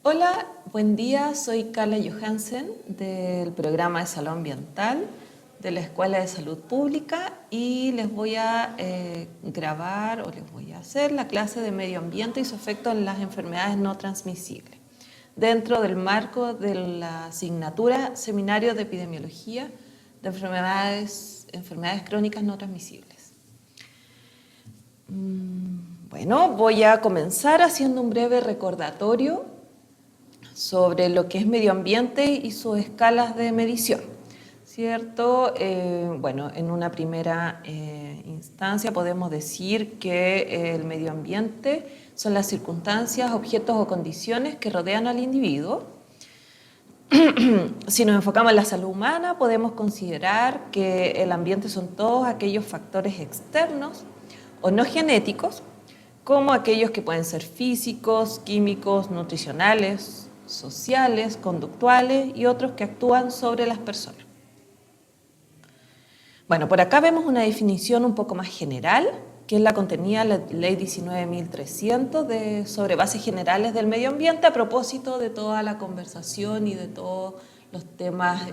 Hola, buen día, soy Carla Johansen del programa de Salud Ambiental de la Escuela de Salud Pública y les voy a grabar o les voy a hacer la clase de medio ambiente y su efecto en las enfermedades no transmisibles dentro del marco de la asignatura Seminario de Epidemiología de enfermedades crónicas no transmisibles. Bueno, voy a comenzar haciendo un breve recordatorio sobre lo que es medio ambiente y sus escalas de medición, ¿cierto? Bueno, en una primera instancia podemos decir que el medio ambiente son las circunstancias, objetos o condiciones que rodean al individuo. Si nos enfocamos en la salud humana, podemos considerar que el ambiente son todos aquellos factores externos o no genéticos, como aquellos que pueden ser físicos, químicos, nutricionales, sociales, conductuales y otros que actúan sobre las personas. Bueno, por acá vemos una definición un poco más general, que es la contenida en la Ley 19.300 sobre bases generales del medio ambiente a propósito de toda la conversación y de todos los temas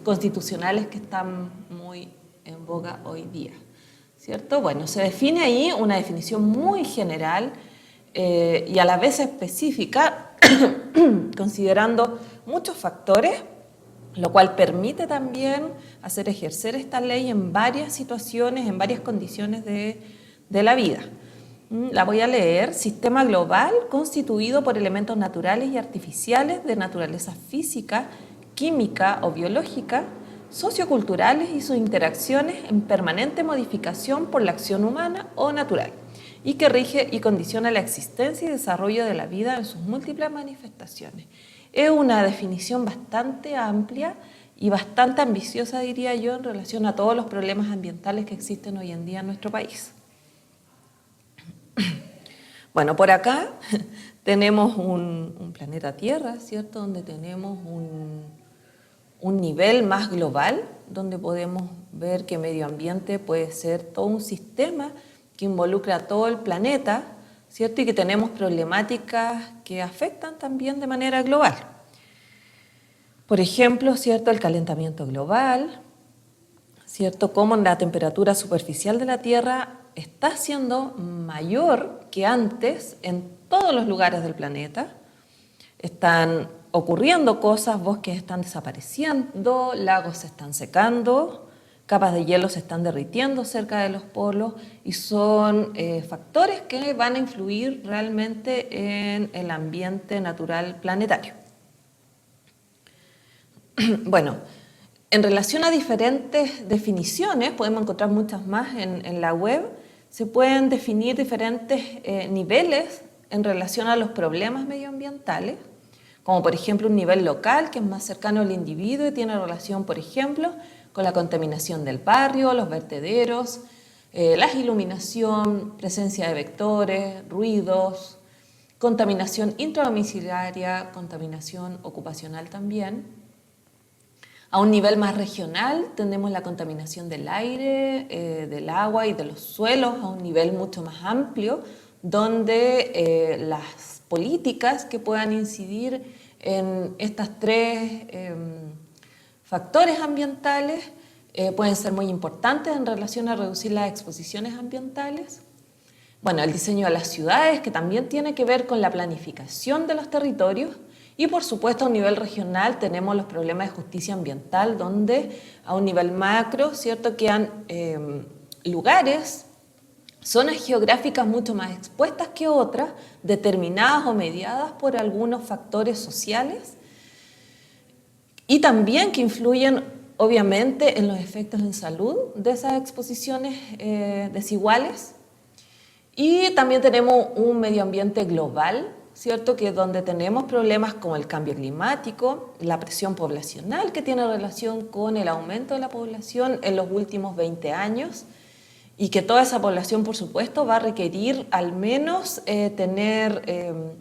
constitucionales que están muy en boga hoy día, ¿cierto? Bueno, se define ahí una definición muy general y a la vez específica, considerando muchos factores, lo cual permite también hacer ejercer esta ley en varias situaciones, en varias condiciones de la vida. La voy a leer. Sistema global constituido por elementos naturales y artificiales de naturaleza física, química o biológica, socioculturales y sus interacciones en permanente modificación por la acción humana o natural, y que rige y condiciona la existencia y desarrollo de la vida en sus múltiples manifestaciones. Es una definición bastante amplia y bastante ambiciosa, diría yo, en relación a todos los problemas ambientales que existen hoy en día en nuestro país. Bueno, por acá tenemos un planeta Tierra, ¿cierto?, donde tenemos un nivel más global, donde podemos ver que medio ambiente puede ser todo un sistema que involucra a todo el planeta, ¿cierto? Y que tenemos problemáticas que afectan también de manera global. Por ejemplo, ¿cierto?, el calentamiento global, ¿cierto?, cómo la temperatura superficial de la Tierra está siendo mayor que antes en todos los lugares del planeta. Están ocurriendo cosas, bosques están desapareciendo, lagos se están secando, capas de hielo se están derritiendo cerca de los polos y son factores que van a influir realmente en el ambiente natural planetario. Bueno, en relación a diferentes definiciones, podemos encontrar muchas más en la web, se pueden definir diferentes niveles en relación a los problemas medioambientales, como por ejemplo un nivel local que es más cercano al individuo y tiene relación, por ejemplo, con la contaminación del barrio, los vertederos, la iluminación, presencia de vectores, ruidos, contaminación intradomiciliaria, contaminación ocupacional también. A un nivel más regional tenemos la contaminación del aire, del agua y de los suelos a un nivel mucho más amplio, donde las políticas que puedan incidir en estos tres factores ambientales pueden ser muy importantes en relación a reducir las exposiciones ambientales. Bueno, el diseño de las ciudades, que también tiene que ver con la planificación de los territorios. Y por supuesto a un nivel regional tenemos los problemas de justicia ambiental, donde a un nivel macro, ¿cierto?, quedan lugares, zonas geográficas mucho más expuestas que otras, determinadas o mediadas por algunos factores sociales y también que influyen obviamente en los efectos en salud de esas exposiciones desiguales. Y también tenemos un medio ambiente global, ¿cierto?, que es donde tenemos problemas como el cambio climático, la presión poblacional que tiene relación con el aumento de la población en los últimos 20 años y que toda esa población, por supuesto, va a requerir al menos tener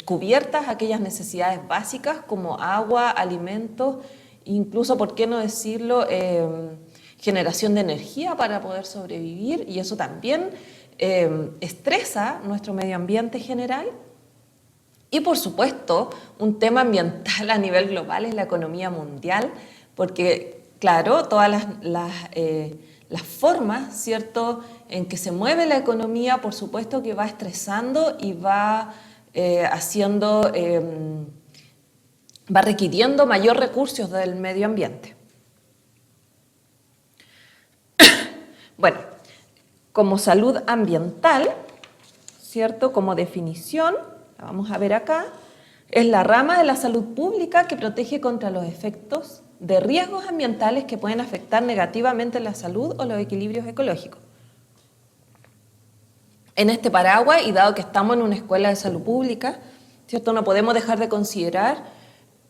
cubiertas aquellas necesidades básicas como agua, alimentos, incluso, por qué no decirlo, generación de energía para poder sobrevivir, y eso también estresa nuestro medio ambiente general. Y por supuesto, un tema ambiental a nivel global es la economía mundial, porque claro, todas las formas, ¿cierto?, en que se mueve la economía, por supuesto que va estresando y va va requiriendo mayor recursos del medio ambiente. Bueno, como salud ambiental, ¿cierto?, como definición, la vamos a ver acá, es la rama de la salud pública que protege contra los efectos de riesgos ambientales que pueden afectar negativamente la salud o los equilibrios ecológicos. En este paraguas, y dado que estamos en una escuela de salud pública, ¿cierto?, no podemos dejar de considerar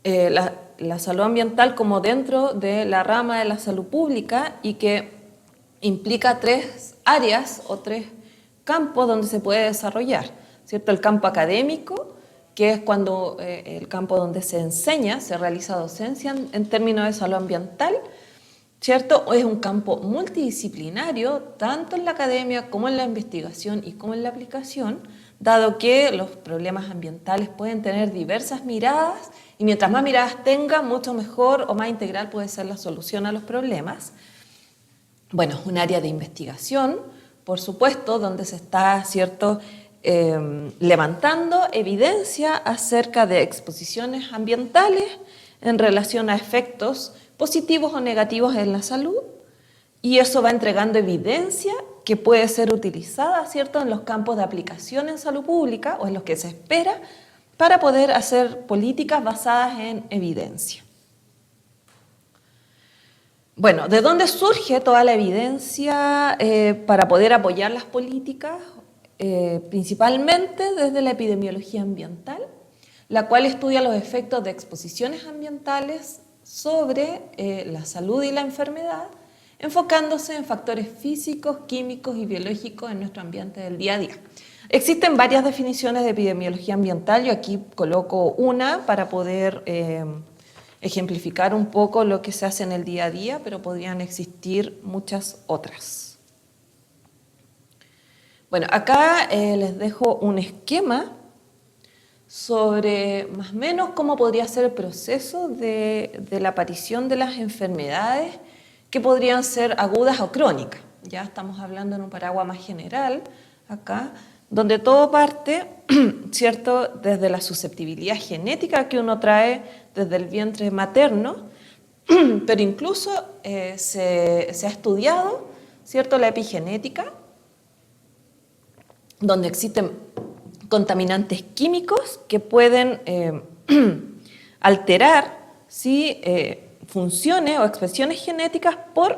la salud ambiental como dentro de la rama de la salud pública y que implica 3 áreas o 3 campos donde se puede desarrollar, ¿cierto? El campo académico, que es cuando el campo donde se enseña, se realiza docencia en términos de salud ambiental, ¿cierto? Es un campo multidisciplinario, tanto en la academia como en la investigación y como en la aplicación, dado que los problemas ambientales pueden tener diversas miradas y mientras más miradas tenga, mucho mejor o más integral puede ser la solución a los problemas. Bueno, es un área de investigación, por supuesto, donde se está, ¿cierto?, levantando evidencia acerca de exposiciones ambientales en relación a efectos positivos o negativos en la salud, y eso va entregando evidencia que puede ser utilizada, ¿cierto?, en los campos de aplicación en salud pública o en los que se espera para poder hacer políticas basadas en evidencia. Bueno, ¿de dónde surge toda la evidencia para poder apoyar las políticas? Principalmente desde la epidemiología ambiental, la cual estudia los efectos de exposiciones ambientales sobre la salud y la enfermedad, enfocándose en factores físicos, químicos y biológicos en nuestro ambiente del día a día. Existen varias definiciones de epidemiología ambiental, yo aquí coloco una para poder ejemplificar un poco lo que se hace en el día a día, pero podrían existir muchas otras. Bueno, acá les dejo un esquema sobre más o menos cómo podría ser el proceso de la aparición de las enfermedades que podrían ser agudas o crónicas. Ya estamos hablando en un paraguas más general acá, donde todo parte, ¿cierto?, desde la susceptibilidad genética que uno trae desde el vientre materno, pero incluso se ha estudiado, ¿cierto?, la epigenética, donde existen contaminantes químicos que pueden alterar funciones o expresiones genéticas por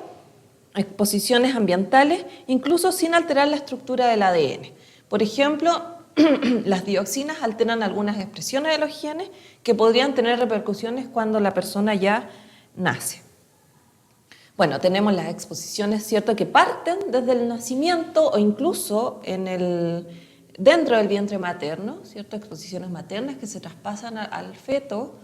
exposiciones ambientales, incluso sin alterar la estructura del ADN. Por ejemplo, las dioxinas alteran algunas expresiones de los genes que podrían tener repercusiones cuando la persona ya nace. Bueno, tenemos las exposiciones, ¿cierto?, que parten desde el nacimiento o incluso dentro del vientre materno, ¿cierto?, exposiciones maternas que se traspasan al feto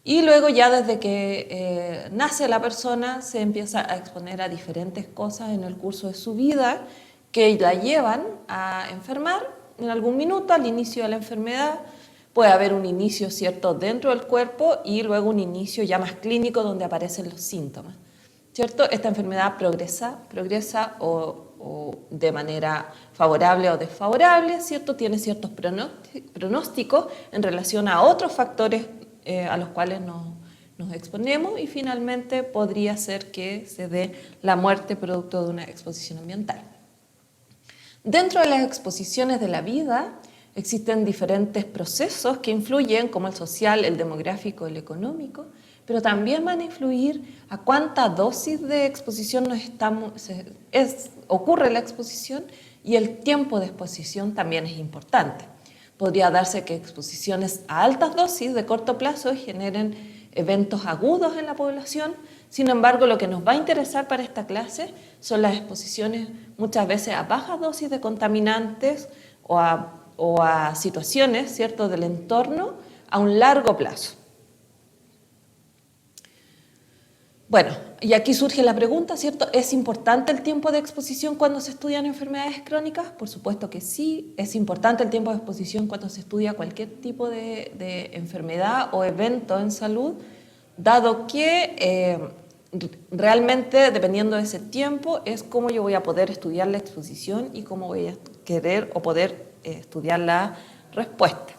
y luego ya desde que nace la persona se empieza a exponer a diferentes cosas en el curso de su vida que la llevan a enfermar en algún minuto al inicio de la enfermedad. Puede haber un inicio, ¿cierto?, dentro del cuerpo y luego un inicio ya más clínico donde aparecen los síntomas, ¿cierto? Esta enfermedad progresa o de manera favorable o desfavorable, ¿cierto? Tiene ciertos pronósticos en relación a otros factores a los cuales nos exponemos y finalmente podría ser que se dé la muerte producto de una exposición ambiental. Dentro de las exposiciones de la vida existen diferentes procesos que influyen, como el social, el demográfico, el económico, pero también van a influir a cuánta dosis de exposición ocurre la exposición y el tiempo de exposición también es importante. Podría darse que exposiciones a altas dosis de corto plazo generen eventos agudos en la población. Sin embargo, lo que nos va a interesar para esta clase son las exposiciones muchas veces a bajas dosis de contaminantes o a situaciones, ¿cierto?, del entorno a un largo plazo. Bueno, y aquí surge la pregunta, ¿cierto? ¿Es importante el tiempo de exposición cuando se estudian enfermedades crónicas? Por supuesto que sí. ¿Es importante el tiempo de exposición cuando se estudia cualquier tipo de enfermedad o evento en salud? Dado que realmente, dependiendo de ese tiempo, es cómo yo voy a poder estudiar la exposición y cómo voy a querer o poder estudiar la respuesta,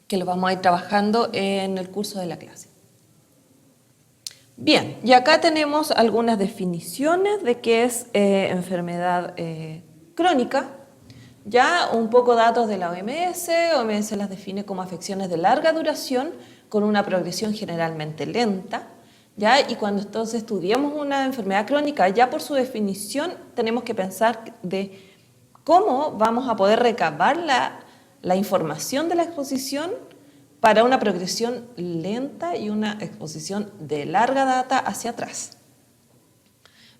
que lo vamos a ir trabajando en el curso de la clase. Bien, y acá tenemos algunas definiciones de qué es enfermedad crónica. Ya un poco datos de la OMS. OMS las define como afecciones de larga duración con una progresión generalmente lenta. ¿Ya? Y cuando entonces estudiamos una enfermedad crónica, ya por su definición tenemos que pensar de cómo vamos a poder recabar la información de la exposición para una progresión lenta y una exposición de larga data hacia atrás.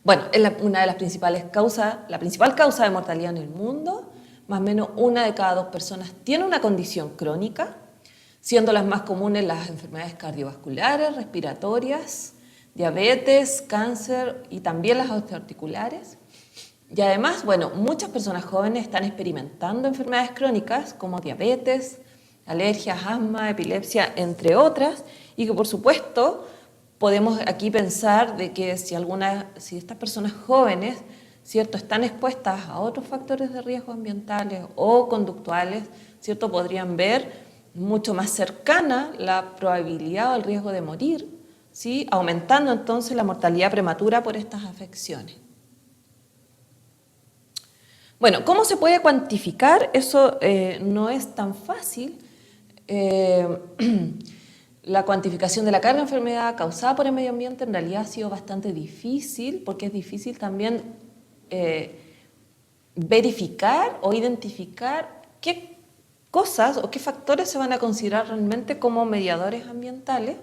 Bueno, es una de las principales causas, la principal causa de mortalidad en el mundo. Más o menos 1 de cada 2 personas tiene una condición crónica, siendo las más comunes las enfermedades cardiovasculares, respiratorias, diabetes, cáncer y también las osteoarticulares. Y además, bueno, muchas personas jóvenes están experimentando enfermedades crónicas como diabetes, alergias, asma, epilepsia, entre otras, y que por supuesto podemos aquí pensar de que si estas personas jóvenes, ¿cierto?, están expuestas a otros factores de riesgo ambientales o conductuales, ¿cierto?, podrían ver mucho más cercana la probabilidad o el riesgo de morir, ¿sí?, aumentando entonces la mortalidad prematura por estas afecciones. Bueno, ¿cómo se puede cuantificar? Eso no es tan fácil. La cuantificación de la carga de enfermedad causada por el medio ambiente en realidad ha sido bastante difícil, porque es difícil también verificar o identificar qué cosas o qué factores se van a considerar realmente como mediadores ambientales.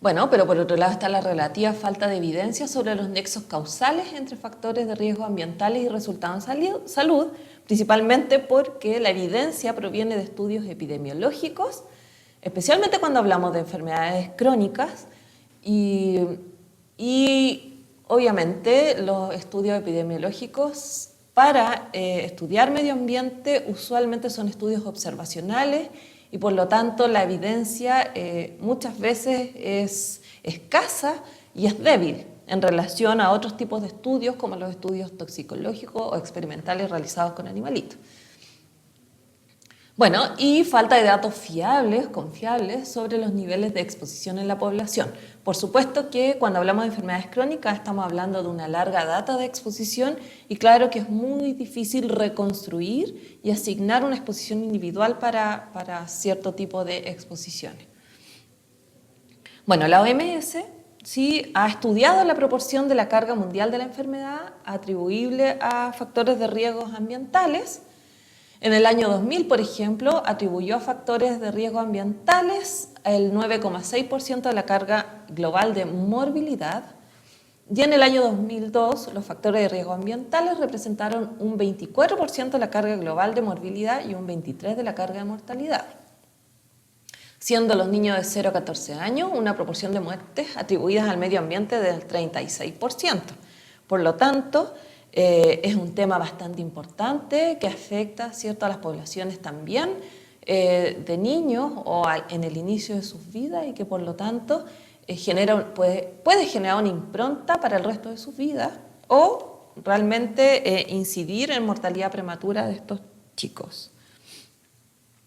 Bueno, pero por otro lado está la relativa falta de evidencia sobre los nexos causales entre factores de riesgo ambientales y resultados en salud, principalmente porque la evidencia proviene de estudios epidemiológicos, especialmente cuando hablamos de enfermedades crónicas, y obviamente los estudios epidemiológicos para estudiar medio ambiente usualmente son estudios observacionales y por lo tanto la evidencia muchas veces es escasa y es débil en relación a otros tipos de estudios como los estudios toxicológicos o experimentales realizados con animalitos. Bueno, y falta de datos fiables, confiables, sobre los niveles de exposición en la población. Por supuesto que cuando hablamos de enfermedades crónicas estamos hablando de una larga data de exposición y claro que es muy difícil reconstruir y asignar una exposición individual para cierto tipo de exposiciones. Bueno, la OMS sí ha estudiado la proporción de la carga mundial de la enfermedad atribuible a factores de riesgos ambientales. En el año 2000, por ejemplo, atribuyó a factores de riesgo ambientales el 9,6% de la carga global de morbilidad y en el año 2002 los factores de riesgo ambientales representaron un 24% de la carga global de morbilidad y un 23% de la carga de mortalidad, siendo los niños de 0 a 14 años una proporción de muertes atribuidas al medio ambiente del 36%. Por lo tanto, es un tema bastante importante que afecta, ¿cierto?, a las poblaciones también de niños o en el inicio de sus vidas y que por lo tanto puede generar una impronta para el resto de sus vidas o realmente incidir en mortalidad prematura de estos chicos.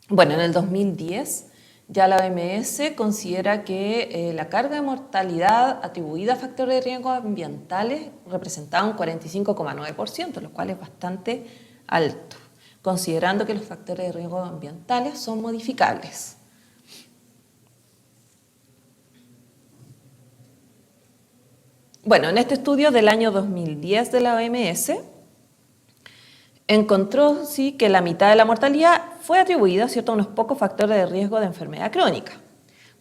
Bueno, en el 2010 ya la OMS considera que la carga de mortalidad atribuida a factores de riesgo ambientales representaba un 45,9%, lo cual es bastante alto, considerando que los factores de riesgo ambientales son modificables. Bueno, en este estudio del año 2010 de la OMS, encontró sí, que la mitad de la mortalidad fue atribuida, ¿cierto?, a unos pocos factores de riesgo de enfermedad crónica.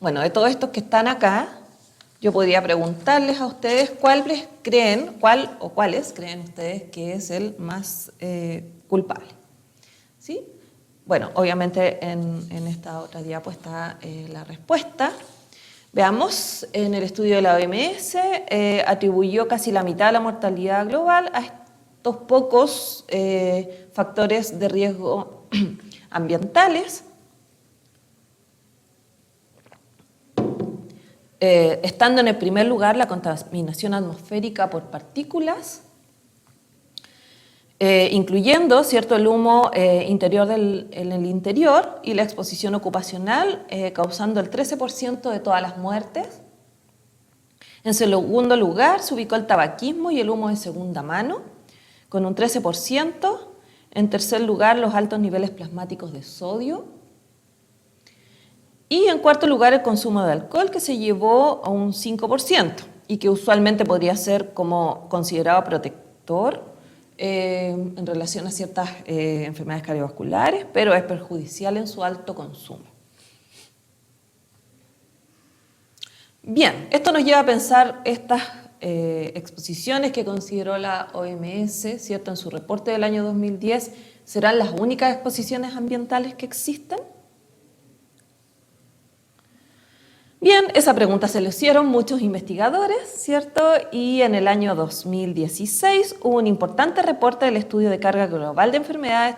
Bueno, de todos estos que están acá, yo podría preguntarles a ustedes cuáles creen ustedes que es el más culpable. ¿Sí? Bueno, obviamente en esta otra diapo está la respuesta. Veamos, en el estudio de la OMS atribuyó casi la mitad de la mortalidad global a estos pocos factores de riesgo ambientales, estando en el primer lugar la contaminación atmosférica por partículas, incluyendo, ¿cierto?, el humo interior en el interior y la exposición ocupacional, causando el 13% de todas las muertes. En segundo lugar se ubicó el tabaquismo y el humo de segunda mano, con un 13%. En tercer lugar, los altos niveles plasmáticos de sodio. Y en cuarto lugar, el consumo de alcohol, que se llevó a un 5% y que usualmente podría ser como considerado protector en relación a ciertas enfermedades cardiovasculares, pero es perjudicial en su alto consumo. Bien, esto nos lleva a pensar estas exposiciones que consideró la OMS, ¿cierto?, en su reporte del año 2010, ¿serán las únicas exposiciones ambientales que existen? Bien, esa pregunta se le hicieron muchos investigadores, ¿cierto? Y en el año 2016 hubo un importante reporte del estudio de carga global de enfermedades,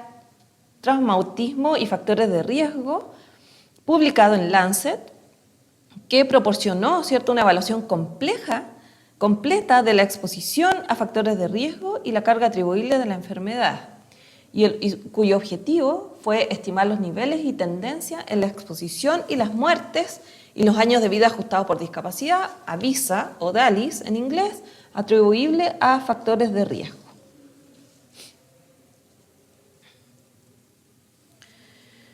traumatismo y factores de riesgo, publicado en Lancet, que proporcionó, ¿cierto?, una evaluación completa de la exposición a factores de riesgo y la carga atribuible de la enfermedad, y cuyo objetivo fue estimar los niveles y tendencias en la exposición y las muertes y los años de vida ajustados por discapacidad, AVISA o DALIS en inglés, atribuible a factores de riesgo.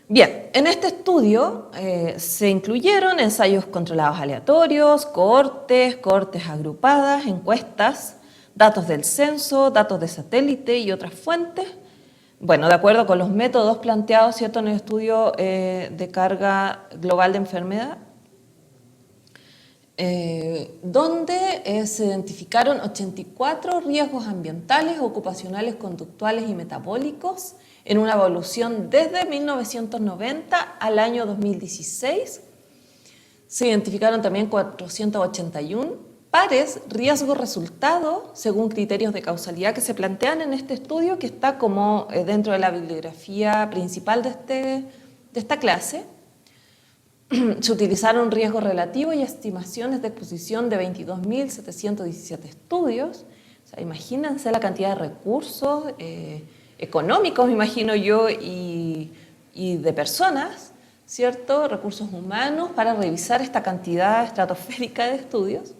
Bien, en este estudio se incluyeron ensayos controlados aleatorios, cohortes agrupadas, encuestas, datos del censo, datos de satélite y otras fuentes. Bueno, de acuerdo con los métodos planteados, ¿cierto?, en el estudio de carga global de enfermedad, donde se identificaron 84 riesgos ambientales, ocupacionales, conductuales y metabólicos en una evolución desde 1990 al año 2016. Se identificaron también 481 pares riesgo-resultado según criterios de causalidad que se plantean en este estudio, que está como dentro de la bibliografía principal de esta clase. Se utilizaron riesgo relativo y estimaciones de exposición de 22.717 estudios. O sea, imagínense la cantidad de recursos económicos, me imagino yo, y de personas, ¿cierto?, recursos humanos para revisar esta cantidad estratosférica de estudios,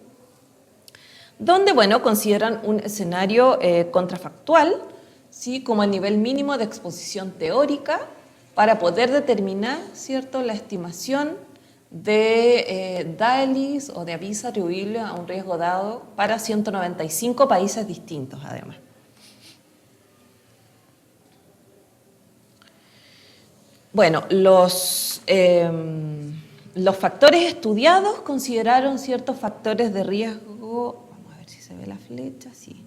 donde, bueno, consideran un escenario contrafactual, ¿sí?, como el nivel mínimo de exposición teórica para poder determinar, ¿cierto?, la estimación de DALIS o de AVISA atribuible a un riesgo dado para 195 países distintos, además. Bueno, los factores estudiados consideraron ciertos factores de riesgo. Vamos a ver si se ve la flecha, sí.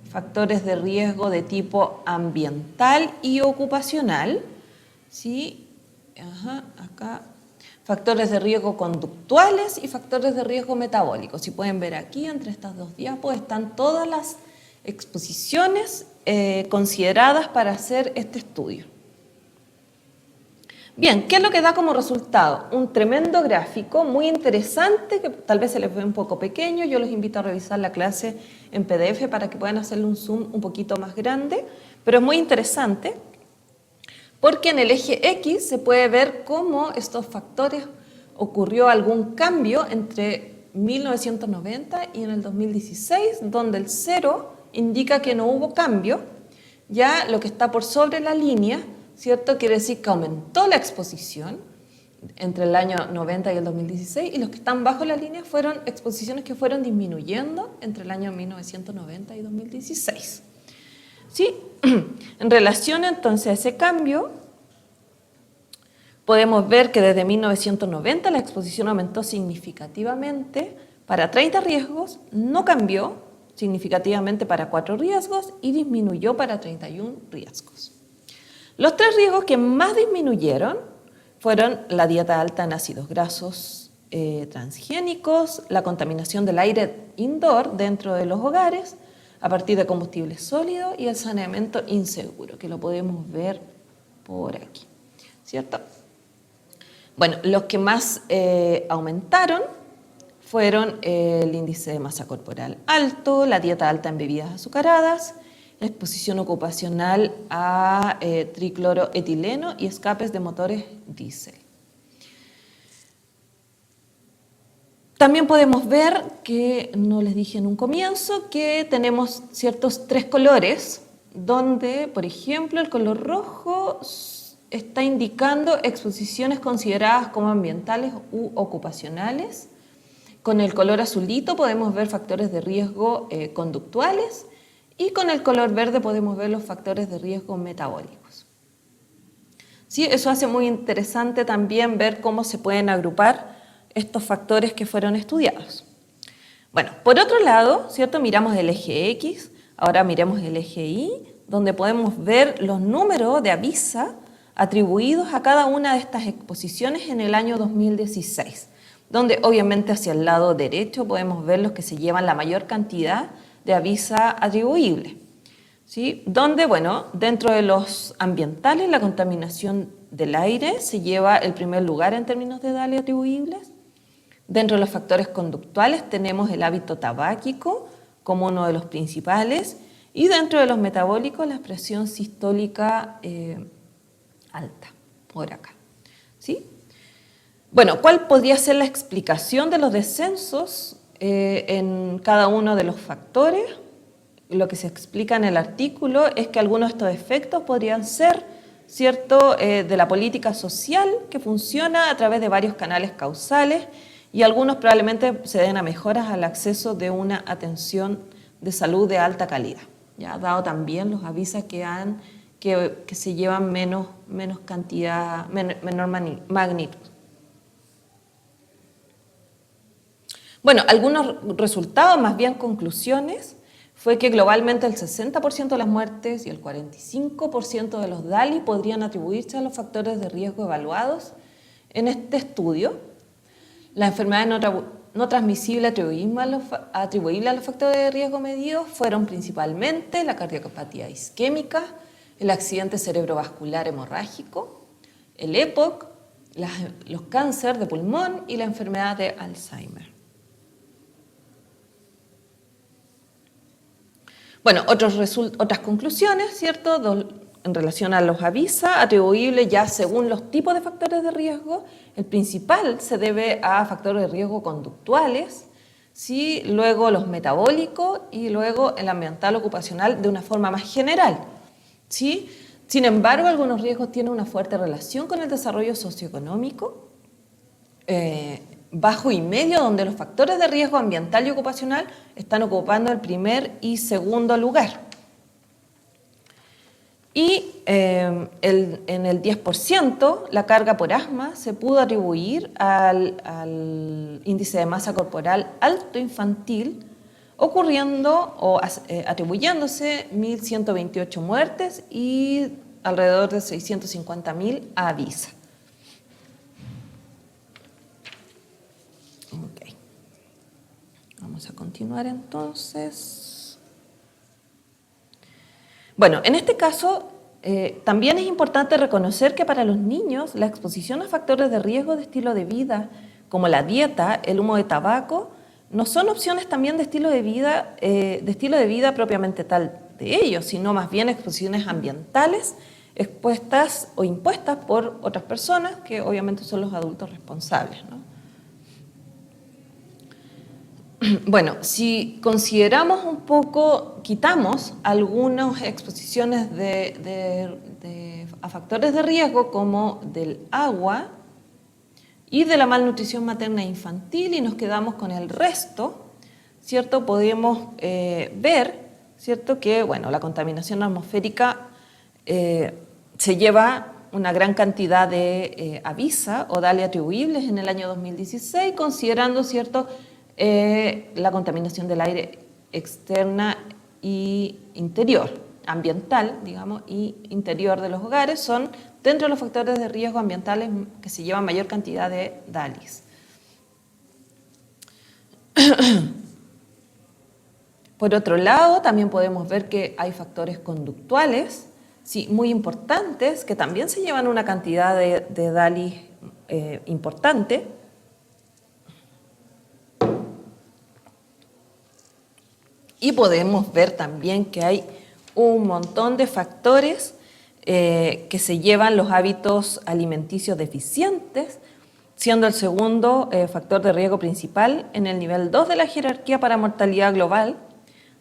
Factores de riesgo de tipo ambiental y ocupacional, ¿sí? Acá. Factores de riesgo conductuales y factores de riesgo metabólicos. Si pueden ver aquí, entre estas dos diapos, están todas las exposiciones consideradas para hacer este estudio. Bien, ¿qué es lo que da como resultado? Un tremendo gráfico muy interesante, que tal vez se les ve un poco pequeño. Yo los invito a revisar la clase en PDF para que puedan hacerle un zoom un poquito más grande, pero es muy interesante porque en el eje X se puede ver cómo estos factores ocurrió algún cambio entre 1990 y en el 2016, donde el 0 indica que no hubo cambio. Ya lo que está por sobre la línea, ¿cierto?, quiere decir que aumentó la exposición entre el año 90 y el 2016, y los que están bajo la línea fueron exposiciones que fueron disminuyendo entre el año 1990 y 2016. ¿Sí? En relación entonces a ese cambio, podemos ver que desde 1990 la exposición aumentó significativamente para 30 riesgos, no cambió significativamente para 4 riesgos y disminuyó para 31 riesgos. Los 3 riesgos que más disminuyeron fueron la dieta alta en ácidos grasos transgénicos, la contaminación del aire indoor dentro de los hogares a partir de combustibles sólidos y el saneamiento inseguro, que lo podemos ver por aquí, ¿cierto? Bueno, los que más aumentaron fueron el índice de masa corporal alto, la dieta alta en bebidas azucaradas, la exposición ocupacional a tricloroetileno y escapes de motores diésel. También podemos ver que, no les dije en un comienzo, que tenemos ciertos 3 colores, donde, por ejemplo, el color rojo está indicando exposiciones consideradas como ambientales u ocupacionales. Con el color azulito podemos ver factores de riesgo conductuales y con el color verde podemos ver los factores de riesgo metabólicos. ¿Sí? Eso hace muy interesante también ver cómo se pueden agrupar estos factores que fueron estudiados. Bueno, por otro lado, ¿cierto? Miramos el eje X, ahora miremos el eje Y, donde podemos ver los números de AVISA atribuidos a cada una de estas exposiciones en el año 2016, donde obviamente hacia el lado derecho podemos ver los que se llevan la mayor cantidad de AVISA atribuible, ¿sí? Donde, bueno, dentro de los ambientales, la contaminación del aire se lleva el primer lugar en términos de DALI atribuibles. Dentro de los factores conductuales tenemos el hábito tabáquico como uno de los principales y dentro de los metabólicos la presión sistólica alta, por acá, ¿sí? Bueno, ¿cuál podría ser la explicación de los descensos en cada uno de los factores? Lo que se explica en el artículo es que algunos de estos efectos podrían ser, ¿cierto?, de la política social que funciona a través de varios canales causales y algunos probablemente se den a mejoras al acceso de una atención de salud de alta calidad, ya dado también los avisos que se llevan menos cantidad, menor magnitud. Bueno, algunos resultados, más bien conclusiones, fue que globalmente el 60% de las muertes y el 45% de los DALI podrían atribuirse a los factores de riesgo evaluados en este estudio. La enfermedad no transmisible atribuible a los factores de riesgo medidos fueron principalmente la cardiopatía isquémica, el accidente cerebrovascular hemorrágico, el EPOC, los cánceres de pulmón y la enfermedad de Alzheimer. Bueno, otras conclusiones, ¿cierto?, en relación a los AVISA atribuibles ya según los tipos de factores de riesgo. El principal se debe a factores de riesgo conductuales, ¿sí?, luego los metabólicos y luego el ambiental ocupacional de una forma más general, ¿sí? Sin embargo, algunos riesgos tienen una fuerte relación con el desarrollo socioeconómico, bajo y medio, donde los factores de riesgo ambiental y ocupacional están ocupando el primer y segundo lugar. Y en el 10% la carga por asma se pudo atribuir al índice de masa corporal alto infantil, ocurriendo o atribuyéndose 1.128 muertes y alrededor de 650.000 a AVISA. Okay. Vamos a continuar entonces. Bueno, en este caso también es importante reconocer que para los niños la exposición a factores de riesgo de estilo de vida, como la dieta, el humo de tabaco, no son opciones también de estilo de vida propiamente tal de ellos, sino más bien exposiciones ambientales expuestas o impuestas por otras personas que obviamente son los adultos responsables, ¿no? Bueno, si consideramos un poco, quitamos algunas exposiciones a factores de riesgo como del agua y de la malnutrición materna e infantil y nos quedamos con el resto, ¿cierto? Podemos ver, ¿cierto?, que bueno, la contaminación atmosférica se lleva una gran cantidad de AVISA o DALI atribuibles en el año 2016, considerando, ¿cierto?, la contaminación del aire externa y interior, ambiental, digamos, y interior de los hogares son dentro de los factores de riesgo ambientales que se llevan mayor cantidad de DALIs. Por otro lado, también podemos ver que hay factores conductuales, sí, muy importantes, que también se llevan una cantidad de DALI importante. Y podemos ver también que hay un montón de factores que se llevan los hábitos alimenticios deficientes, siendo el segundo factor de riesgo principal en el nivel 2 de la jerarquía para mortalidad global,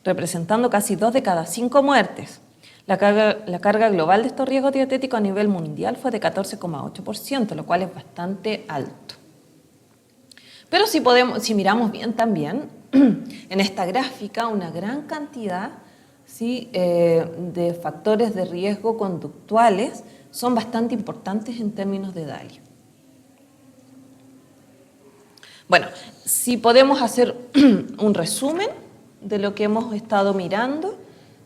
representando casi 2 de cada 5 muertes. La carga global de estos riesgos dietéticos a nivel mundial fue de 14,8%, lo cual es bastante alto. Pero si miramos bien también, en esta gráfica una gran cantidad, ¿sí?, de factores de riesgo conductuales son bastante importantes en términos de DALI. Bueno, si podemos hacer un resumen de lo que hemos estado mirando,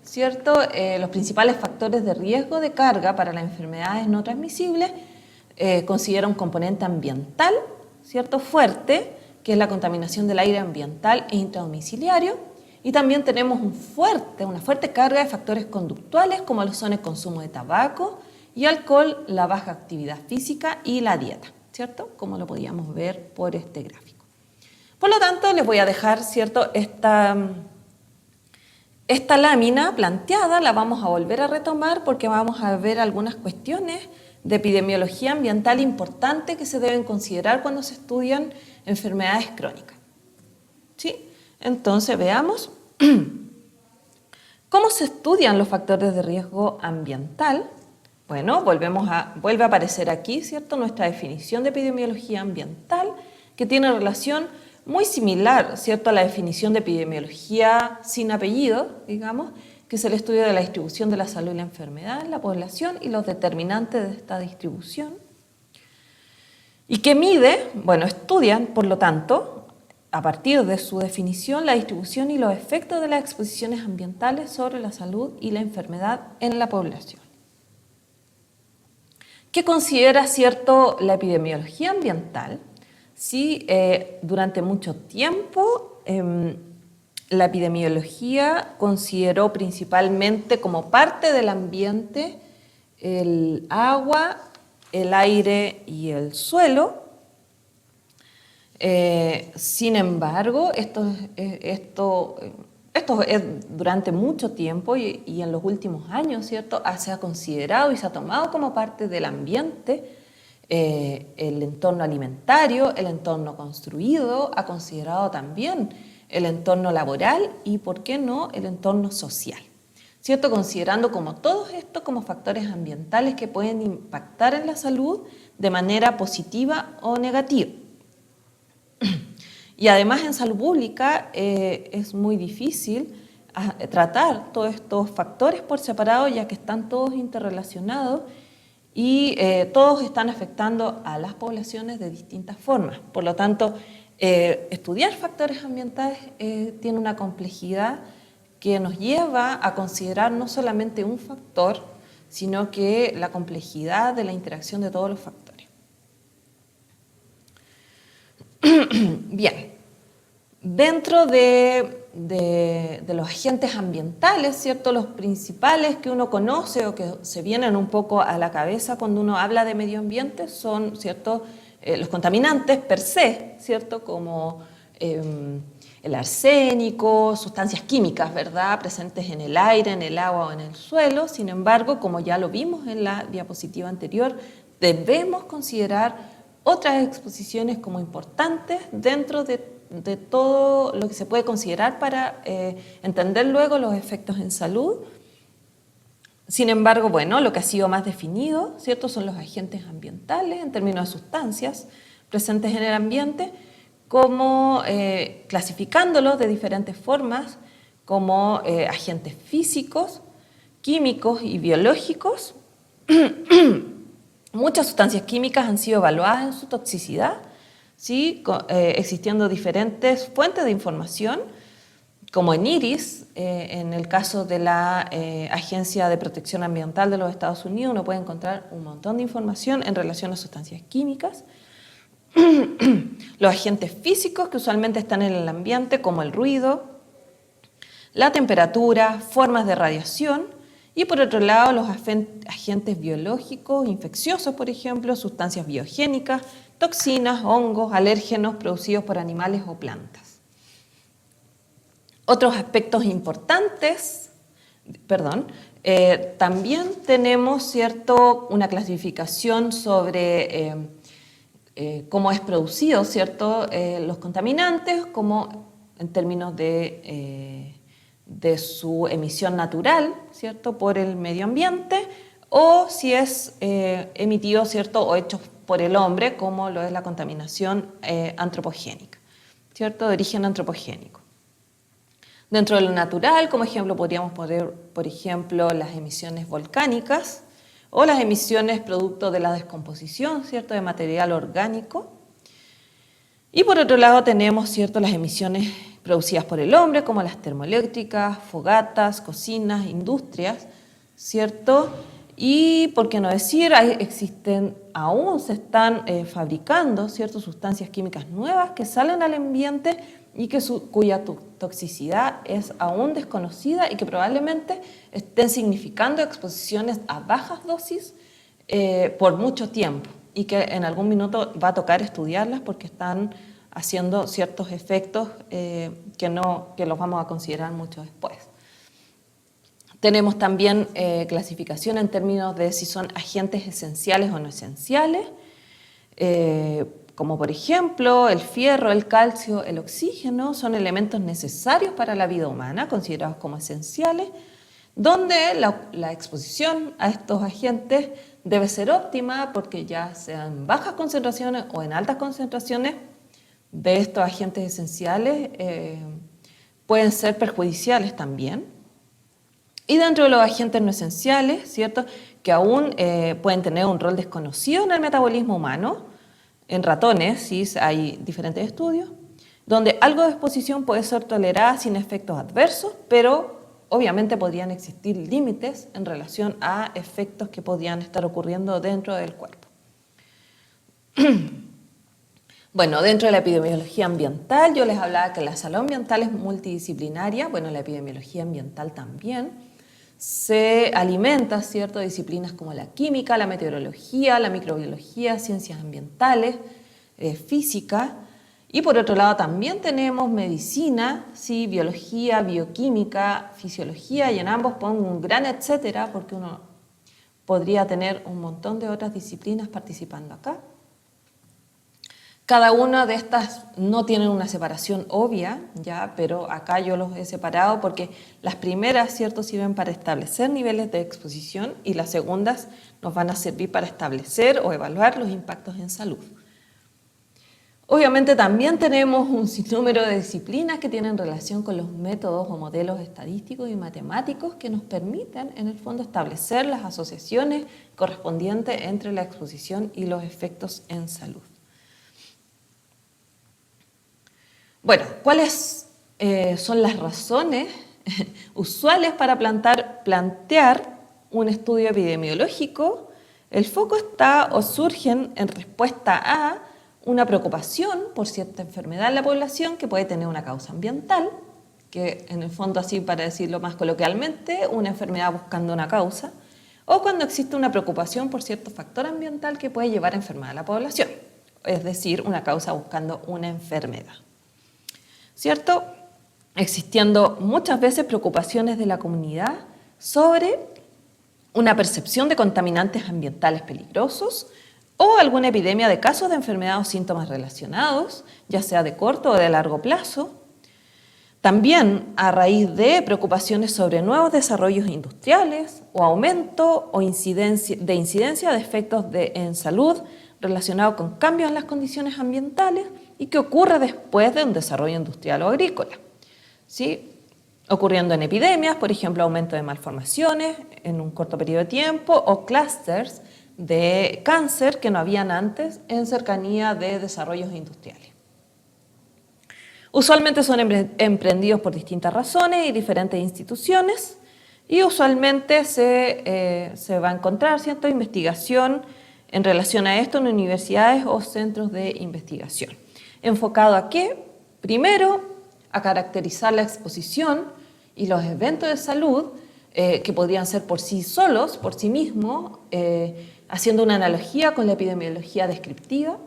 ¿cierto? Los principales factores de riesgo de carga para las enfermedades no transmisibles considera un componente ambiental, ¿cierto?, fuerte, que es la contaminación del aire ambiental e intradomiciliario, y también tenemos una fuerte carga de factores conductuales como lo son el consumo de tabaco y alcohol, la baja actividad física y la dieta, ¿cierto?, como lo podíamos ver por este gráfico. Por lo tanto, les voy a dejar, ¿cierto?, esta lámina planteada, la vamos a volver a retomar porque vamos a ver algunas cuestiones de epidemiología ambiental importantes que se deben considerar cuando se estudian enfermedades crónicas. ¿Sí? Entonces veamos cómo se estudian los factores de riesgo ambiental. Bueno, vuelve a aparecer aquí, ¿cierto?, nuestra definición de epidemiología ambiental, que tiene relación muy similar, ¿cierto?, a la definición de epidemiología sin apellido, digamos, que es el estudio de la distribución de la salud y la enfermedad en la población y los determinantes de esta distribución. Y que estudian, por lo tanto, a partir de su definición, la distribución y los efectos de las exposiciones ambientales sobre la salud y la enfermedad en la población. ¿Qué considera, cierto, la epidemiología ambiental? Sí, durante mucho tiempo la epidemiología consideró principalmente como parte del ambiente el agua, el aire y el suelo. Sin embargo, esto es durante mucho tiempo y en los últimos años, ¿cierto?, se ha considerado y se ha tomado como parte del ambiente el entorno alimentario, el entorno construido, ha considerado también el entorno laboral y, ¿por qué no?, el entorno social, ¿cierto?, considerando como todos estos como factores ambientales que pueden impactar en la salud de manera positiva o negativa. Y además en salud pública es muy difícil tratar todos estos factores por separado, ya que están todos interrelacionados y todos están afectando a las poblaciones de distintas formas. Por lo tanto, estudiar factores ambientales tiene una complejidad que nos lleva a considerar no solamente un factor, sino que la complejidad de la interacción de todos los factores. Bien, dentro de los agentes ambientales, ¿cierto?, los principales que uno conoce o que se vienen un poco a la cabeza cuando uno habla de medio ambiente son, ¿cierto?, los contaminantes per se, ¿cierto?, como el arsénico, sustancias químicas, ¿verdad?, presentes en el aire, en el agua o en el suelo. Sin embargo, como ya lo vimos en la diapositiva anterior, debemos considerar otras exposiciones como importantes dentro de todo lo que se puede considerar para entender luego los efectos en salud. Sin embargo, lo que ha sido más definido, ¿cierto?, son los agentes ambientales en términos de sustancias presentes en el ambiente, como clasificándolos de diferentes formas, como agentes físicos, químicos y biológicos. Muchas sustancias químicas han sido evaluadas en su toxicidad, ¿sí?, existiendo diferentes fuentes de información, como en IRIS, en el caso de la Agencia de Protección Ambiental de los Estados Unidos, uno puede encontrar un montón de información en relación a sustancias químicas. Los agentes físicos que usualmente están en el ambiente, como el ruido, la temperatura, formas de radiación, y por otro lado los agentes biológicos, infecciosos, por ejemplo, sustancias biogénicas, toxinas, hongos, alérgenos producidos por animales o plantas. Otros aspectos importantes, también tenemos una clasificación sobre cómo es producido, los contaminantes, como en términos de su emisión natural, por el medio ambiente, o si es emitido, o hecho por el hombre, como lo es la contaminación antropogénica, de origen antropogénico. Dentro de lo natural, como ejemplo, podríamos poner, por ejemplo, las emisiones volcánicas o las emisiones producto de la descomposición, de material orgánico. Y por otro lado tenemos, las emisiones producidas por el hombre, como las termoeléctricas, fogatas, cocinas, industrias, Y, por qué no decir, aún se están fabricando, sustancias químicas nuevas que salen al ambiente y cuya toxicidad es aún desconocida y que probablemente estén significando exposiciones a bajas dosis por mucho tiempo y que en algún minuto va a tocar estudiarlas porque están haciendo ciertos efectos que los vamos a considerar mucho después. Tenemos también clasificación en términos de si son agentes esenciales o no esenciales, como por ejemplo el fierro, el calcio, el oxígeno, son elementos necesarios para la vida humana, considerados como esenciales, donde la exposición a estos agentes debe ser óptima porque ya sean en bajas concentraciones o en altas concentraciones de estos agentes esenciales pueden ser perjudiciales también. Y dentro de los agentes no esenciales, que aún pueden tener un rol desconocido en el metabolismo humano, en ratones, sí, hay diferentes estudios, donde algo de exposición puede ser tolerada sin efectos adversos, pero obviamente podrían existir límites en relación a efectos que podrían estar ocurriendo dentro del cuerpo. Bueno, dentro de la epidemiología ambiental, yo les hablaba que la salud ambiental es multidisciplinaria, la epidemiología ambiental también. Se alimenta, de disciplinas como la química, la meteorología, la microbiología, ciencias ambientales, física. Y por otro lado también tenemos medicina, ¿sí? Biología, bioquímica, fisiología, y en ambos pongo un gran etcétera porque uno podría tener un montón de otras disciplinas participando acá. Cada una de estas no tienen una separación obvia, ¿ya? Pero acá yo los he separado porque las primeras, sirven para establecer niveles de exposición y las segundas nos van a servir para establecer o evaluar los impactos en salud. Obviamente también tenemos un sinnúmero de disciplinas que tienen relación con los métodos o modelos estadísticos y matemáticos que nos permiten, en el fondo, establecer las asociaciones correspondientes entre la exposición y los efectos en salud. Bueno, ¿cuáles son las razones usuales para plantear un estudio epidemiológico? El foco está o surgen en respuesta a una preocupación por cierta enfermedad en la población que puede tener una causa ambiental, que en el fondo, así para decirlo más coloquialmente, una enfermedad buscando una causa, o cuando existe una preocupación por cierto factor ambiental que puede llevar a enfermar a la población, es decir, una causa buscando una enfermedad. ¿Cierto? Existiendo muchas veces preocupaciones de la comunidad sobre una percepción de contaminantes ambientales peligrosos o alguna epidemia de casos de enfermedad o síntomas relacionados, ya sea de corto o de largo plazo. También a raíz de preocupaciones sobre nuevos desarrollos industriales o aumento o incidencia de efectos en salud relacionados con cambios en las condiciones ambientales y que ocurre después de un desarrollo industrial o agrícola, ¿sí? Ocurriendo en epidemias, por ejemplo, aumento de malformaciones en un corto periodo de tiempo o clústeres de cáncer que no habían antes en cercanía de desarrollos industriales. Usualmente son emprendidos por distintas razones y diferentes instituciones y usualmente se va a encontrar, ¿cierto?, investigación en relación a esto en universidades o centros de investigación. ¿Enfocado a qué? Primero, a caracterizar la exposición y los eventos de salud que podrían ser por sí solos, por sí mismos, haciendo una analogía con la epidemiología descriptiva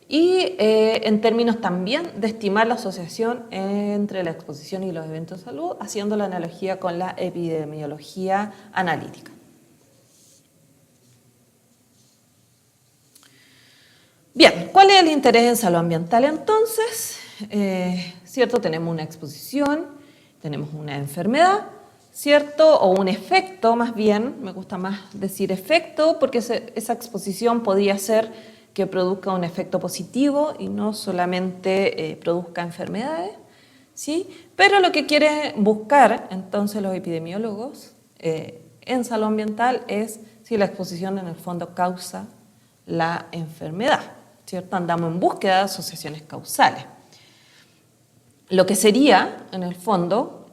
y en términos también de estimar la asociación entre la exposición y los eventos de salud, haciendo la analogía con la epidemiología analítica. Bien, ¿cuál es el interés en salud ambiental entonces? ¿Cierto? Tenemos una exposición, tenemos una enfermedad, ¿cierto? O un efecto, más bien, me gusta más decir efecto, porque esa exposición podría ser que produzca un efecto positivo y no solamente produzca enfermedades, ¿sí? Pero lo que quieren buscar entonces los epidemiólogos en salud ambiental es si la exposición en el fondo causa la enfermedad, ¿cierto? Andamos en búsqueda de asociaciones causales. Lo que sería, en el fondo,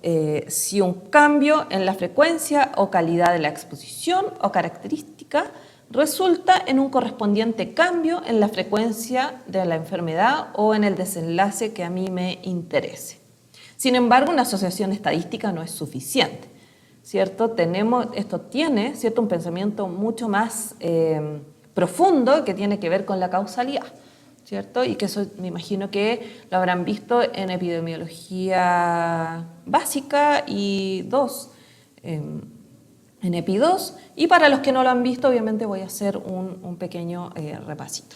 si un cambio en la frecuencia o calidad de la exposición o característica resulta en un correspondiente cambio en la frecuencia de la enfermedad o en el desenlace que a mí me interese. Sin embargo, una asociación estadística no es suficiente, ¿cierto? Esto tiene, ¿cierto?, un pensamiento mucho más profundo que tiene que ver con la causalidad, ¿cierto? Y que eso me imagino que lo habrán visto en epidemiología básica y 2, en EPI 2, y para los que no lo han visto, obviamente voy a hacer un pequeño repasito.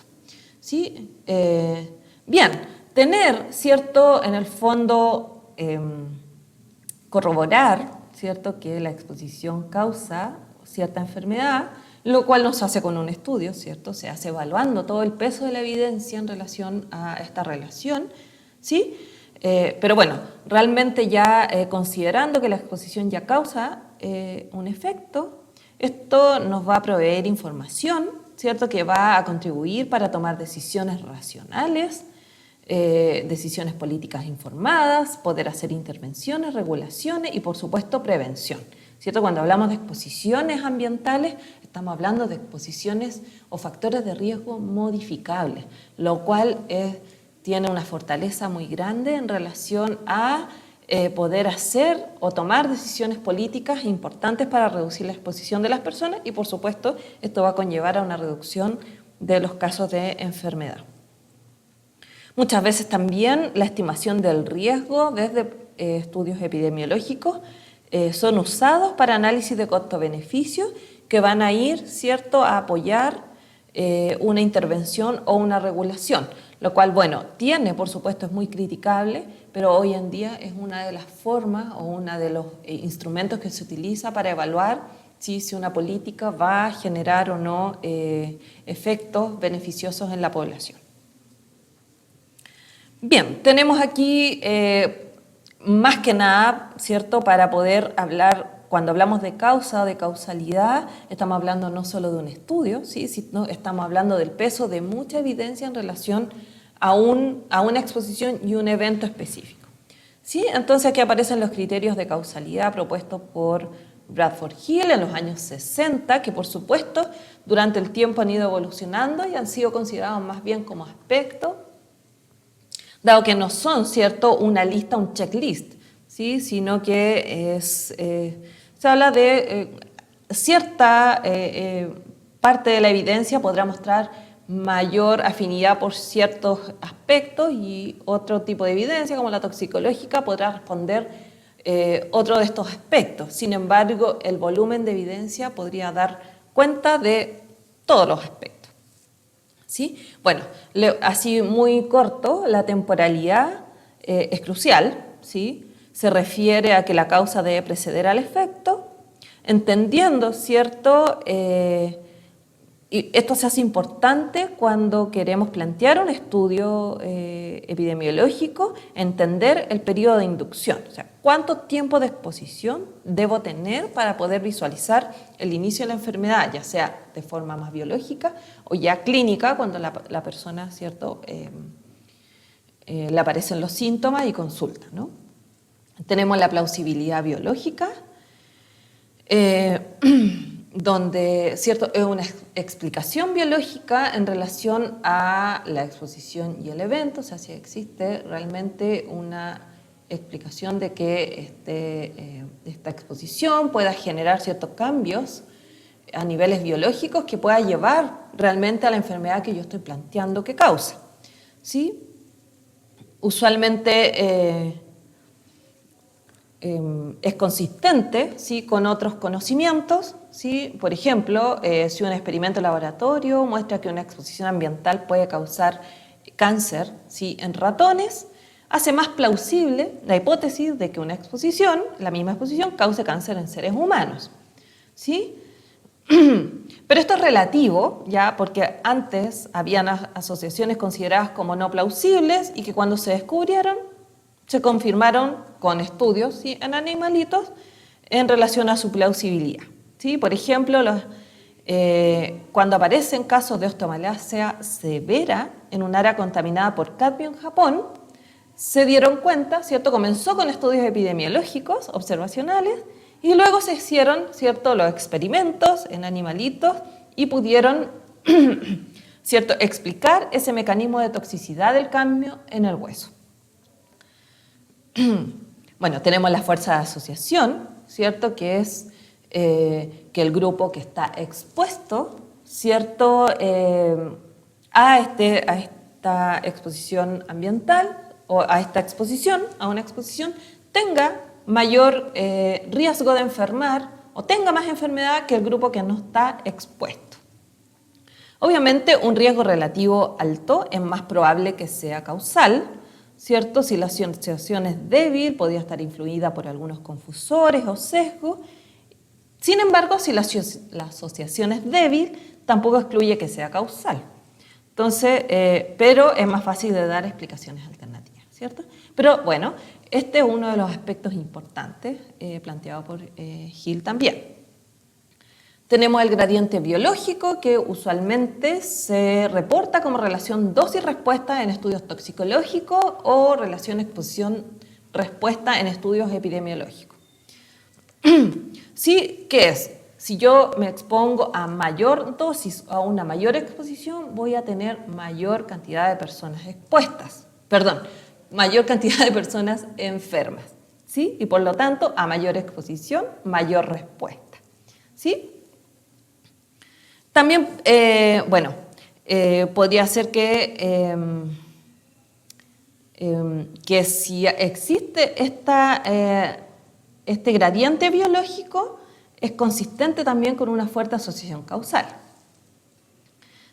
¿Sí? Bien, tener, ¿cierto?, en el fondo, corroborar, ¿cierto?, que la exposición causa cierta enfermedad, lo cual no se hace con un estudio, ¿cierto? Se hace evaluando todo el peso de la evidencia en relación a esta relación, ¿sí? Pero bueno, realmente ya considerando que la exposición ya causa un efecto, esto nos va a proveer información, ¿cierto?, que va a contribuir para tomar decisiones racionales, decisiones políticas informadas, poder hacer intervenciones, regulaciones y, por supuesto, prevención. ¿Cierto? Cuando hablamos de exposiciones ambientales, estamos hablando de exposiciones o factores de riesgo modificables, lo cual tiene una fortaleza muy grande en relación a poder hacer o tomar decisiones políticas importantes para reducir la exposición de las personas y, por supuesto, esto va a conllevar a una reducción de los casos de enfermedad. Muchas veces también la estimación del riesgo desde estudios epidemiológicos son usados para análisis de costo-beneficio que van a ir, ¿cierto?, a apoyar una intervención o una regulación, lo cual, bueno, por supuesto, es muy criticable, pero hoy en día es una de las formas o uno de los instrumentos que se utiliza para evaluar si una política va a generar o no efectos beneficiosos en la población. Bien, tenemos aquí más que nada, ¿cierto?, para poder hablar, cuando hablamos de causa o de causalidad, estamos hablando no solo de un estudio, ¿sí?, sino estamos hablando del peso de mucha evidencia en relación a una exposición y un evento específico, ¿sí? Entonces aquí aparecen los criterios de causalidad propuestos por Bradford Hill en los años 60, que por supuesto durante el tiempo han ido evolucionando y han sido considerados más bien como aspectos, dado que no son, ¿cierto?, una lista, un checklist, ¿sí?, sino que se habla de cierta parte de la evidencia podrá mostrar mayor afinidad por ciertos aspectos y otro tipo de evidencia, como la toxicológica, podrá responder otro de estos aspectos. Sin embargo, el volumen de evidencia podría dar cuenta de todos los aspectos. ¿Sí? Bueno, así muy corto, la temporalidad es crucial, ¿sí? Se refiere a que la causa debe preceder al efecto, entendiendo, ¿cierto? Y esto se hace importante cuando queremos plantear un estudio epidemiológico, entender el periodo de inducción, o sea, cuánto tiempo de exposición debo tener para poder visualizar el inicio de la enfermedad, ya sea de forma más biológica o ya clínica, cuando la persona, ¿cierto?, le aparecen los síntomas y consulta, ¿no? Tenemos la plausibilidad biológica. donde, ¿cierto?, es una explicación biológica en relación a la exposición y el evento, o sea, si existe realmente una explicación de que esta exposición pueda generar ciertos cambios a niveles biológicos que pueda llevar realmente a la enfermedad que yo estoy planteando que causa, ¿sí? Usualmente es consistente, ¿sí?, con otros conocimientos, ¿sí? Por ejemplo, si un experimento de laboratorio muestra que una exposición ambiental puede causar cáncer, ¿sí?, en ratones, hace más plausible la hipótesis de que una exposición, la misma exposición, cause cáncer en seres humanos, ¿sí? Pero esto es relativo, ¿ya? Porque antes habían asociaciones consideradas como no plausibles y que cuando se descubrieron se confirmaron con estudios, ¿sí?, en animalitos en relación a su plausibilidad, ¿sí? Por ejemplo, cuando aparecen casos de osteomalacia severa en un área contaminada por cadmio en Japón, se dieron cuenta, ¿cierto? Comenzó con estudios epidemiológicos, observacionales, y luego se hicieron, ¿cierto?, los experimentos en animalitos y pudieron, ¿cierto?, explicar ese mecanismo de toxicidad del cadmio en el hueso. Bueno, tenemos la fuerza de asociación, ¿cierto?, que es que el grupo que está expuesto, ¿cierto?, a esta exposición ambiental o a esta exposición, a una exposición, tenga mayor riesgo de enfermar o tenga más enfermedad que el grupo que no está expuesto. Obviamente, un riesgo relativo alto es más probable que sea causal, ¿cierto? Si la asociación es débil, podría estar influida por algunos confusores o sesgos. Sin embargo, si la asociación es débil, tampoco excluye que sea causal. Entonces, pero es más fácil de dar explicaciones alternativas, ¿cierto? Pero bueno, este es uno de los aspectos importantes planteado por Hill también. Tenemos el gradiente biológico, que usualmente se reporta como relación dosis-respuesta en estudios toxicológicos o relación exposición-respuesta en estudios epidemiológicos. ¿Sí? ¿Qué es? Si yo me expongo a mayor dosis o a una mayor exposición, voy a tener mayor cantidad de personas expuestas. Perdón, mayor cantidad de personas enfermas. ¿Sí? Y por lo tanto, a mayor exposición, mayor respuesta. ¿Sí? También, podría ser que si existe este gradiente biológico, es consistente también con una fuerte asociación causal.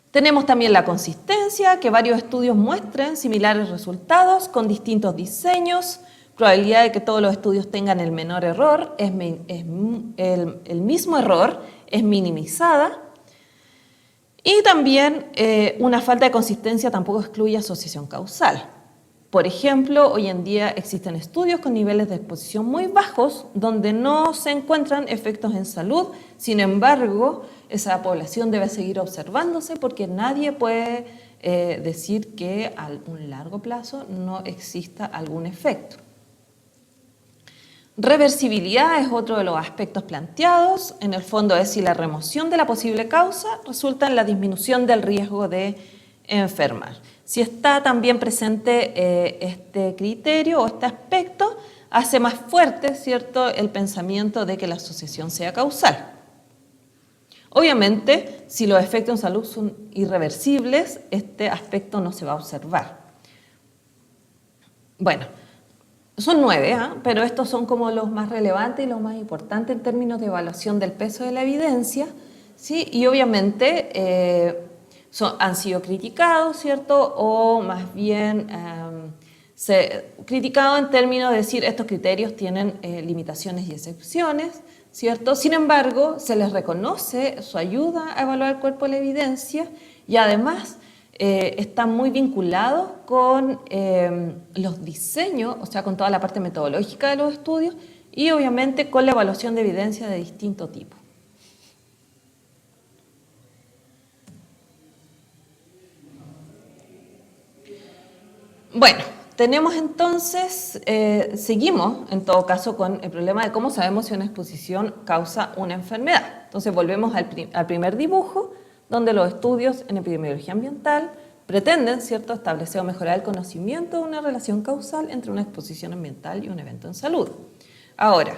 Tenemos también la consistencia, que varios estudios muestren similares resultados con distintos diseños, probabilidad de que todos los estudios tengan el menor error, el mismo error es minimizada. Y también una falta de consistencia tampoco excluye asociación causal. Por ejemplo, hoy en día existen estudios con niveles de exposición muy bajos donde no se encuentran efectos en salud. Sin embargo, esa población debe seguir observándose porque nadie puede decir que a un largo plazo no exista algún efecto. Reversibilidad es otro de los aspectos planteados. En el fondo es si la remoción de la posible causa resulta en la disminución del riesgo de enfermar. Si está también presente este criterio o este aspecto, hace más fuerte, ¿cierto?, el pensamiento de que la asociación sea causal. Obviamente, si los efectos en salud son irreversibles, este aspecto no se va a observar. Bueno, son 9, pero estos son como los más relevantes y los más importantes en términos de evaluación del peso de la evidencia, ¿sí? Y obviamente han sido criticados, ¿cierto? O más bien criticados en términos de decir estos criterios tienen limitaciones y excepciones, ¿cierto? Sin embargo, se les reconoce su ayuda a evaluar el cuerpo de la evidencia y además están muy vinculados con los diseños, o sea, con toda la parte metodológica de los estudios y obviamente con la evaluación de evidencia de distinto tipo. Bueno, tenemos entonces, seguimos en todo caso con el problema de cómo sabemos si una exposición causa una enfermedad. Entonces volvemos al primer dibujo, donde los estudios en epidemiología ambiental pretenden, ¿cierto?, establecer o mejorar el conocimiento de una relación causal entre una exposición ambiental y un evento en salud. Ahora,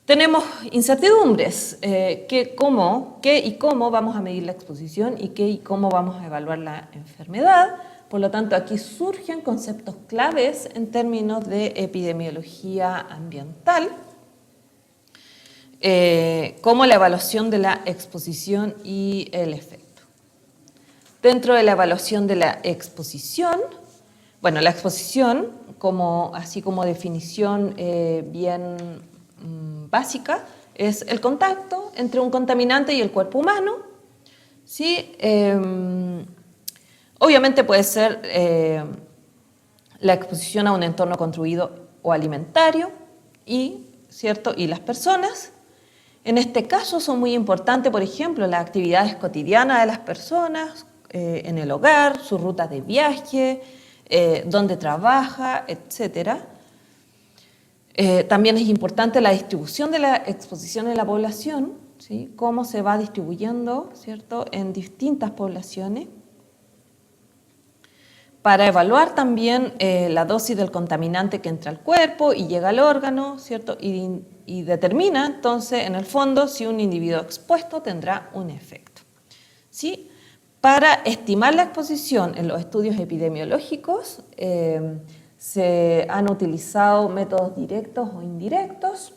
tenemos incertidumbres, qué y cómo vamos a medir la exposición y qué y cómo vamos a evaluar la enfermedad. Por lo tanto, aquí surgen conceptos claves en términos de epidemiología ambiental, como la evaluación de la exposición y el efecto. Dentro de la evaluación de la exposición, bueno, la exposición, así como definición bien básica, es el contacto entre un contaminante y el cuerpo humano, ¿sí? Obviamente puede ser la exposición a un entorno construido o alimentario ¿cierto? Y las personas. En este caso son muy importantes, por ejemplo, las actividades cotidianas de las personas en el hogar, sus rutas de viaje, dónde trabaja, etc. También es importante la distribución de la exposición en la población, ¿sí? Cómo se va distribuyendo, ¿cierto?, en distintas poblaciones. Para evaluar también la dosis del contaminante que entra al cuerpo y llega al órgano, ¿cierto?, y determina entonces en el fondo si un individuo expuesto tendrá un efecto, ¿sí? Para estimar la exposición en los estudios epidemiológicos se han utilizado métodos directos o indirectos.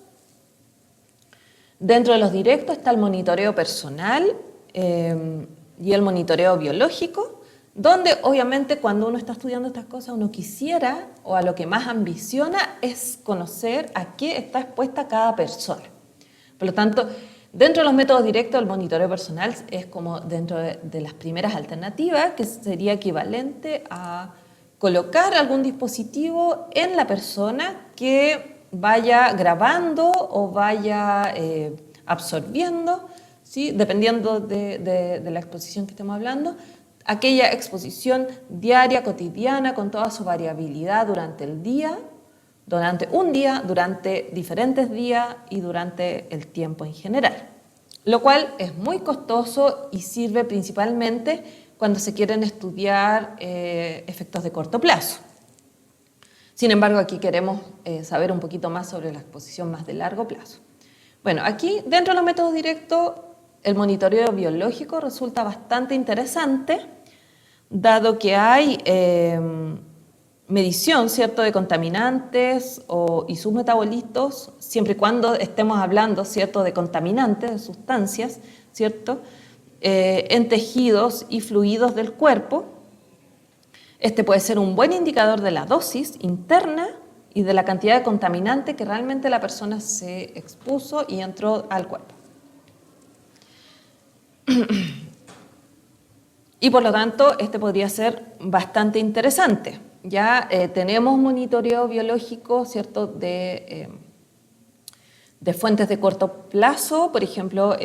Dentro de los directos está el monitoreo personal y el monitoreo biológico, donde obviamente cuando uno está estudiando estas cosas uno quisiera, o a lo que más ambiciona, es conocer a qué está expuesta cada persona. Por lo tanto, dentro de los métodos directos, el monitoreo personal es como dentro de las primeras alternativas, que sería equivalente a colocar algún dispositivo en la persona que vaya grabando o vaya absorbiendo, ¿sí?, dependiendo de la exposición que estemos hablando, aquella exposición diaria, cotidiana, con toda su variabilidad durante el día, durante un día, durante diferentes días y durante el tiempo en general. Lo cual es muy costoso y sirve principalmente cuando se quieren estudiar efectos de corto plazo. Sin embargo, aquí queremos saber un poquito más sobre la exposición más de largo plazo. Bueno, aquí dentro de los métodos directos, el monitoreo biológico resulta bastante interesante, dado que hay medición, ¿cierto?, de contaminantes y sus metabolitos, siempre y cuando estemos hablando, ¿cierto?, de contaminantes, de sustancias, ¿cierto?, en tejidos y fluidos del cuerpo. Este puede ser un buen indicador de la dosis interna y de la cantidad de contaminante que realmente la persona se expuso y entró al cuerpo. Y por lo tanto, este podría ser bastante interesante. Ya tenemos monitoreo biológico, ¿cierto?, de fuentes de corto plazo, por ejemplo,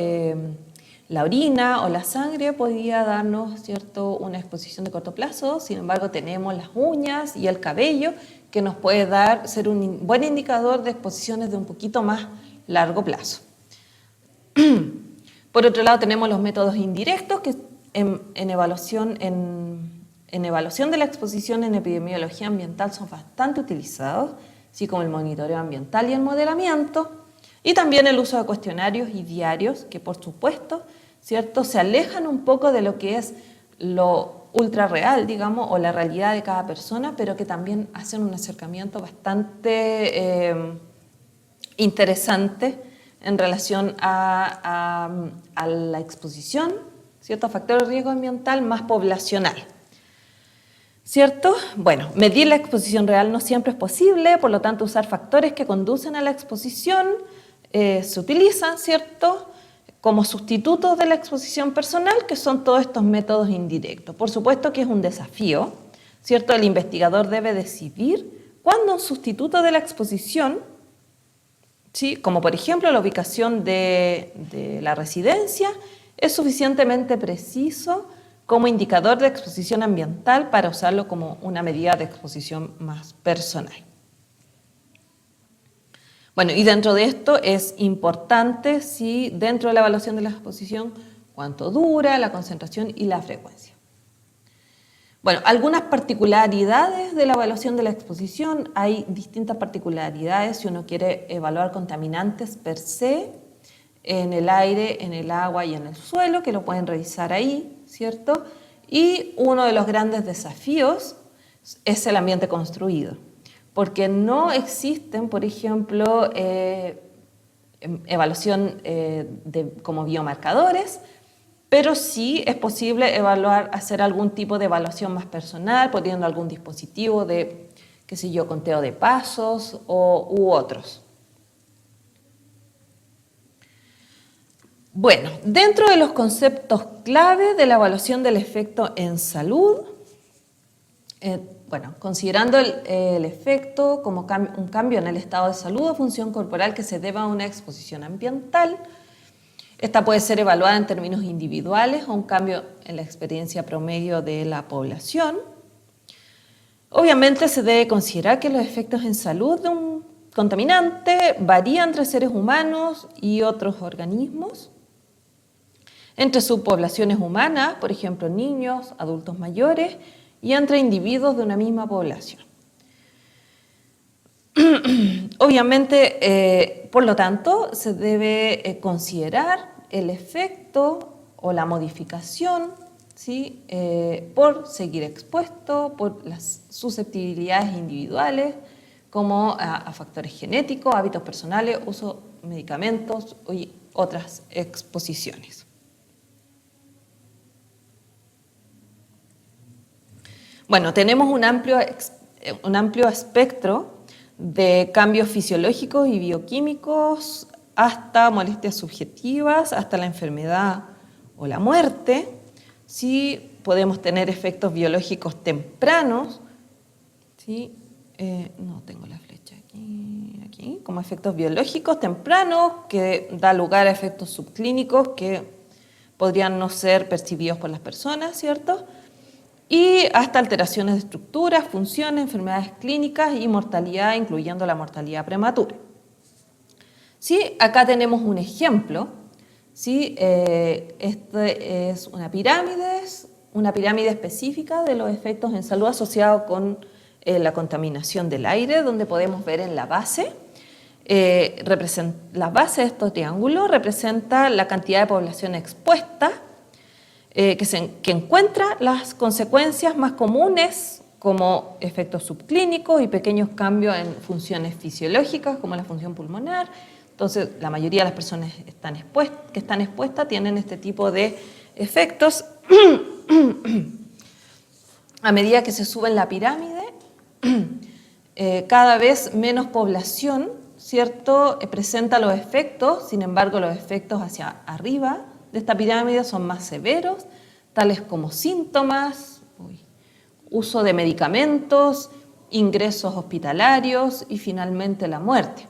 la orina o la sangre podría darnos, ¿cierto?, una exposición de corto plazo. Sin embargo, tenemos las uñas y el cabello, que nos puede ser un buen indicador de exposiciones de un poquito más largo plazo. Por otro lado, tenemos los métodos indirectos, que en evaluación de la exposición en epidemiología ambiental son bastante utilizados, así como el monitoreo ambiental y el modelamiento, y también el uso de cuestionarios y diarios, que por supuesto, ¿cierto?, se alejan un poco de lo que es lo ultra real, digamos, o la realidad de cada persona, pero que también hacen un acercamiento bastante interesante en relación a la exposición, ¿cierto?, a factores de riesgo ambiental más poblacional, ¿cierto? Bueno, medir la exposición real no siempre es posible, por lo tanto usar factores que conducen a la exposición se utilizan, ¿cierto?, como sustitutos de la exposición personal, que son todos estos métodos indirectos. Por supuesto que es un desafío, ¿cierto? El investigador debe decidir cuándo un sustituto de la exposición, ¿sí?, como por ejemplo la ubicación de la residencia, es suficientemente preciso como indicador de exposición ambiental para usarlo como una medida de exposición más personal. Bueno, y dentro de esto es importante, sí, dentro de la evaluación de la exposición, cuánto dura, la concentración y la frecuencia. Bueno, algunas particularidades de la evaluación de la exposición. Hay distintas particularidades si uno quiere evaluar contaminantes per se en el aire, en el agua y en el suelo, que lo pueden revisar ahí, ¿cierto? Y uno de los grandes desafíos es el ambiente construido, porque no existen, por ejemplo, evaluación como biomarcadores, pero sí es posible hacer algún tipo de evaluación más personal, poniendo algún dispositivo de, qué sé yo, conteo de pasos u otros. Bueno, dentro de los conceptos clave de la evaluación del efecto en salud, considerando el efecto como un cambio en el estado de salud o función corporal que se deba a una exposición ambiental, esta puede ser evaluada en términos individuales o un cambio en la experiencia promedio de la población. Obviamente se debe considerar que los efectos en salud de un contaminante varían entre seres humanos y otros organismos, entre subpoblaciones humanas, por ejemplo niños, adultos mayores, y entre individuos de una misma población. Obviamente, por lo tanto, se debe considerar el efecto o la modificación, ¿sí? Por seguir expuesto, por las susceptibilidades individuales, como a factores genéticos, hábitos personales, uso de medicamentos y otras exposiciones. Bueno, tenemos un amplio espectro de cambios fisiológicos y bioquímicos hasta molestias subjetivas, hasta la enfermedad o la muerte. Sí, podemos tener efectos biológicos tempranos, ¿sí? No tengo la flecha aquí, como efectos biológicos tempranos que da lugar a efectos subclínicos que podrían no ser percibidos por las personas, ¿cierto? Y hasta alteraciones de estructuras, funciones, enfermedades clínicas y mortalidad, incluyendo la mortalidad prematura. ¿Sí? Acá tenemos un ejemplo. ¿Sí? Este es una pirámide específica de los efectos en salud asociados con la contaminación del aire, donde podemos ver en la base, la base de estos triángulos representa la cantidad de población expuesta, que encuentra las consecuencias más comunes como efectos subclínicos y pequeños cambios en funciones fisiológicas como la función pulmonar. Entonces, la mayoría de las personas que están expuestas tienen este tipo de efectos. A medida que se sube en la pirámide, cada vez menos población, ¿cierto?, presenta los efectos. Sin embargo, los efectos hacia arriba de esta pirámide son más severos, tales como síntomas, uso de medicamentos, ingresos hospitalarios y finalmente la muerte.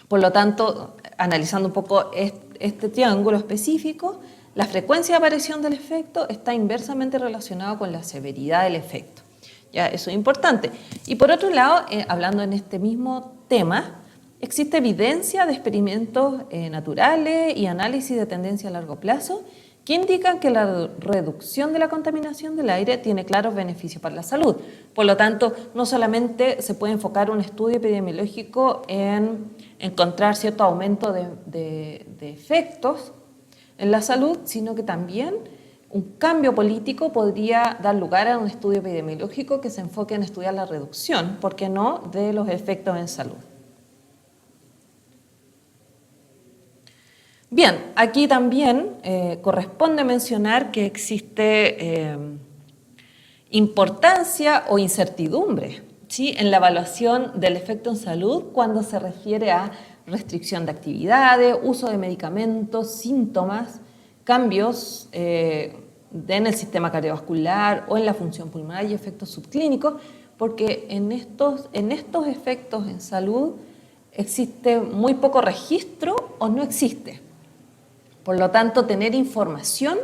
Por lo tanto, analizando un poco este triángulo específico, la frecuencia de aparición del efecto está inversamente relacionada con la severidad del efecto. Ya, eso es importante. Y por otro lado, hablando en este mismo tema, existe evidencia de experimentos naturales y análisis de tendencia a largo plazo que indican que la reducción de la contaminación del aire tiene claros beneficios para la salud. Por lo tanto, no solamente se puede enfocar un estudio epidemiológico en encontrar cierto aumento de efectos en la salud, sino que también un cambio político podría dar lugar a un estudio epidemiológico que se enfoque en estudiar la reducción, ¿por qué no?, de los efectos en salud. Bien, aquí también corresponde mencionar que existe importancia o incertidumbre, ¿sí?, en la evaluación del efecto en salud cuando se refiere a restricción de actividades, uso de medicamentos, síntomas, cambios en el sistema cardiovascular o en la función pulmonar y efectos subclínicos, porque en estos efectos en salud existe muy poco registro o no existe. Por lo tanto, tener información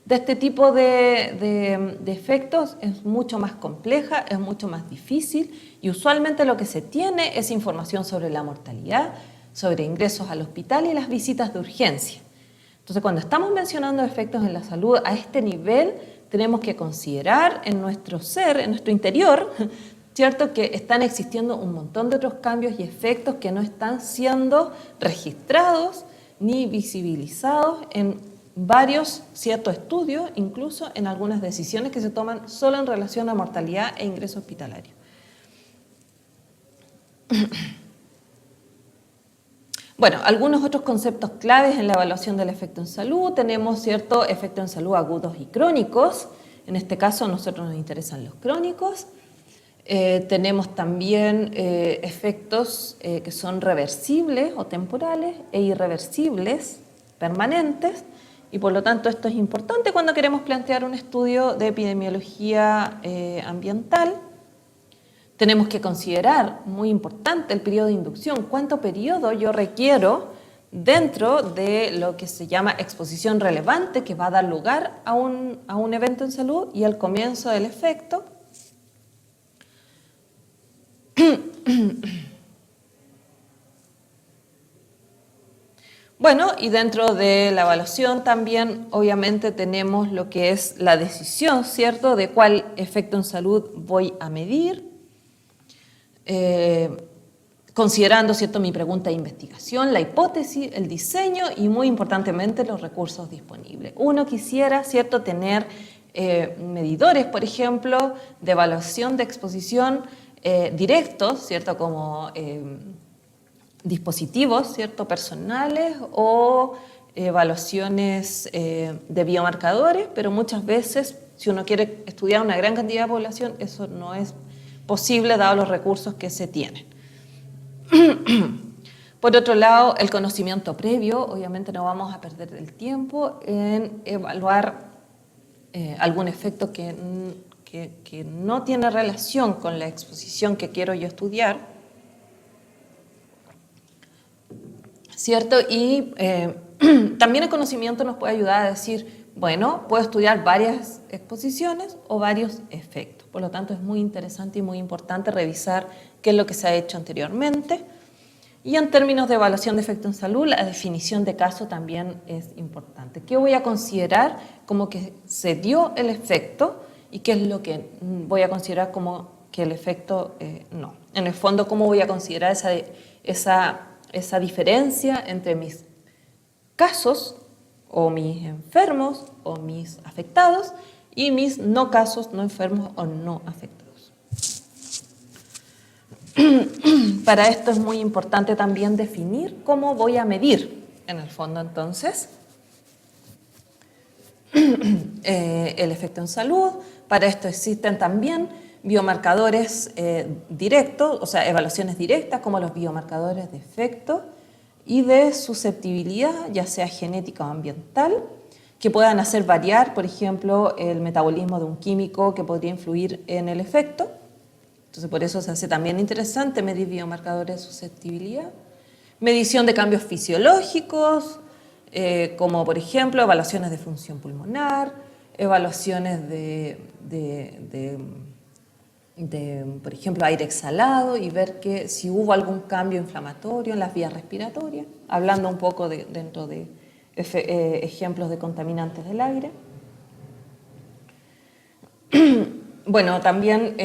de este tipo de efectos es mucho más compleja, es mucho más difícil y usualmente lo que se tiene es información sobre la mortalidad, sobre ingresos al hospital y las visitas de urgencia. Entonces, cuando estamos mencionando efectos en la salud a este nivel, tenemos que considerar en nuestro ser, en nuestro interior, ¿cierto?, que están existiendo un montón de otros cambios y efectos que no están siendo registrados ni visibilizados en varios ciertos estudios, incluso en algunas decisiones que se toman solo en relación a mortalidad e ingreso hospitalario. Bueno, algunos otros conceptos claves en la evaluación del efecto en salud. Tenemos cierto efecto en salud agudos y crónicos. En este caso a nosotros nos interesan los crónicos. Tenemos también efectos que son reversibles o temporales e irreversibles, permanentes, y por lo tanto esto es importante cuando queremos plantear un estudio de epidemiología ambiental. Tenemos que considerar, muy importante, el periodo de inducción. ¿Cuánto periodo yo requiero dentro de lo que se llama exposición relevante, que va a dar lugar a un evento en salud y al comienzo del efecto? Bueno, y dentro de la evaluación también obviamente tenemos lo que es la decisión, ¿cierto?, de cuál efecto en salud voy a medir, considerando, ¿cierto?, mi pregunta de investigación, la hipótesis, el diseño y muy importantemente los recursos disponibles. Uno quisiera, ¿cierto?, tener medidores, por ejemplo, de evaluación de exposición directos, ¿cierto?, como dispositivos, ¿cierto?, personales o evaluaciones de biomarcadores, pero muchas veces, si uno quiere estudiar una gran cantidad de población, eso no es posible dado los recursos que se tienen. Por otro lado, el conocimiento previo, obviamente no vamos a perder el tiempo en evaluar algún efecto que no tiene relación con la exposición que quiero yo estudiar, ¿cierto? Y también el conocimiento nos puede ayudar a decir, bueno, puedo estudiar varias exposiciones o varios efectos. Por lo tanto, es muy interesante y muy importante revisar qué es lo que se ha hecho anteriormente. Y en términos de evaluación de efecto en salud, la definición de caso también es importante. ¿Qué voy a considerar como que se dio el efecto y qué es lo que voy a considerar como que el efecto no? En el fondo, ¿cómo voy a considerar esa diferencia entre mis casos o mis enfermos o mis afectados y mis no casos, no enfermos o no afectados? Para esto es muy importante también definir cómo voy a medir, en el fondo, entonces, el efecto en salud. Para esto existen también biomarcadores directos, o sea, evaluaciones directas, como los biomarcadores de efecto y de susceptibilidad, ya sea genética o ambiental, que puedan hacer variar, por ejemplo, el metabolismo de un químico que podría influir en el efecto. Entonces, por eso se hace también interesante medir biomarcadores de susceptibilidad. Medición de cambios fisiológicos, como por ejemplo evaluaciones de función pulmonar, evaluaciones por ejemplo, aire exhalado y ver que si hubo algún cambio inflamatorio en las vías respiratorias, hablando un poco dentro de ejemplos de contaminantes del aire. Bueno, también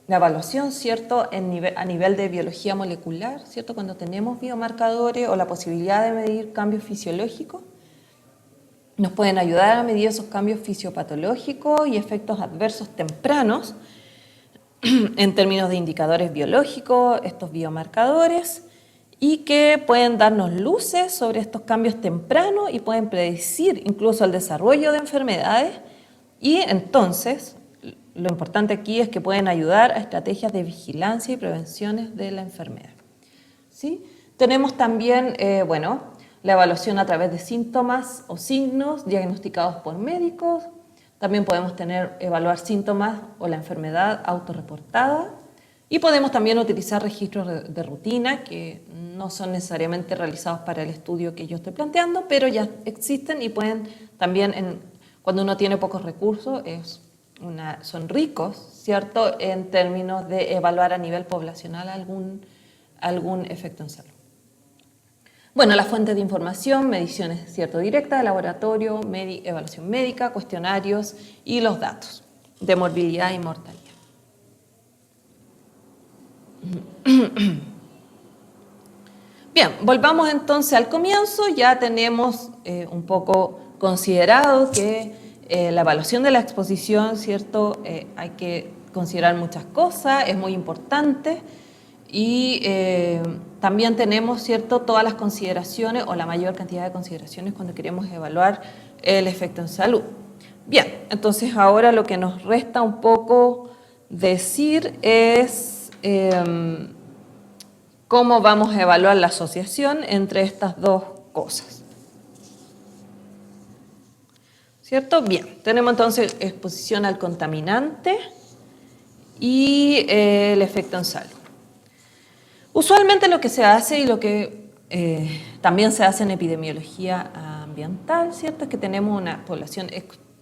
la evaluación, ¿cierto?, a nivel de biología molecular, ¿cierto?, cuando tenemos biomarcadores o la posibilidad de medir cambios fisiológicos, nos pueden ayudar a medir esos cambios fisiopatológicos y efectos adversos tempranos en términos de indicadores biológicos, estos biomarcadores, y que pueden darnos luces sobre estos cambios tempranos y pueden predecir incluso el desarrollo de enfermedades y entonces lo importante aquí es que pueden ayudar a estrategias de vigilancia y prevenciones de la enfermedad. ¿Sí? Tenemos también, la evaluación a través de síntomas o signos diagnosticados por médicos. También podemos evaluar síntomas o la enfermedad autorreportada. Y podemos también utilizar registros de rutina que no son necesariamente realizados para el estudio que yo estoy planteando, pero ya existen y pueden también Cuando uno tiene pocos recursos, son ricos, ¿cierto?, en términos de evaluar a nivel poblacional algún efecto en salud. Bueno, las fuentes de información, mediciones, ¿cierto?, directas de laboratorio, evaluación médica, cuestionarios y los datos de morbilidad y mortalidad. Bien, volvamos entonces al comienzo. Ya tenemos un poco considerado que la evaluación de la exposición, ¿cierto?, hay que considerar muchas cosas, es muy importante, y también tenemos, ¿cierto?, todas las consideraciones o la mayor cantidad de consideraciones cuando queremos evaluar el efecto en salud. Bien, entonces ahora lo que nos resta un poco decir es cómo vamos a evaluar la asociación entre estas dos cosas. ¿Cierto? Bien, tenemos entonces exposición al contaminante y el efecto en salud. Usualmente lo que se hace y lo que también se hace en epidemiología ambiental, ¿cierto?, es que tenemos una población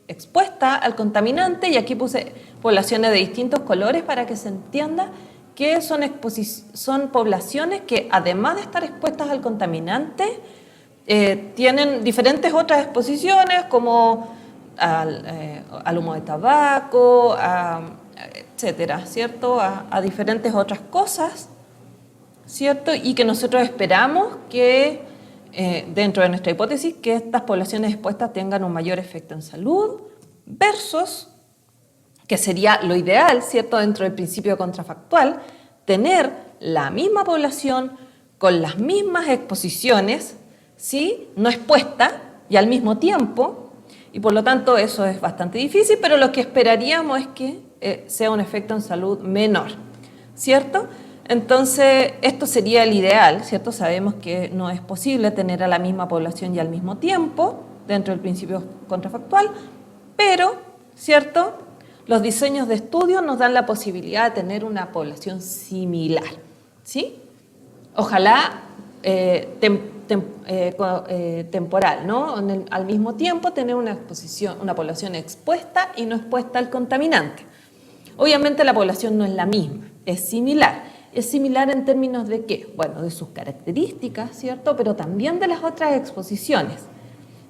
expuesta al contaminante, y aquí puse poblaciones de distintos colores para que se entienda que son poblaciones que, además de estar expuestas al contaminante, tienen diferentes otras exposiciones, como al humo de tabaco, etcétera, ¿cierto?, a diferentes otras cosas, ¿cierto?, y que nosotros esperamos que, dentro de nuestra hipótesis, que estas poblaciones expuestas tengan un mayor efecto en salud, versus, que sería lo ideal, ¿cierto?, dentro del principio contrafactual, tener la misma población con las mismas exposiciones, ¿sí?, no expuesta y al mismo tiempo, y por lo tanto eso es bastante difícil, pero lo que esperaríamos es que sea un efecto en salud menor, ¿cierto? Entonces, esto sería el ideal, ¿cierto? Sabemos que no es posible tener a la misma población y al mismo tiempo, dentro del principio contrafactual, pero, ¿cierto?, los diseños de estudio nos dan la posibilidad de tener una población similar, ¿sí? Ojalá temporal, ¿no? Al mismo tiempo tener una población expuesta y no expuesta al contaminante. Obviamente la población no es la misma, es similar. Es similar en términos de qué, bueno, de sus características, ¿cierto?, pero también de las otras exposiciones,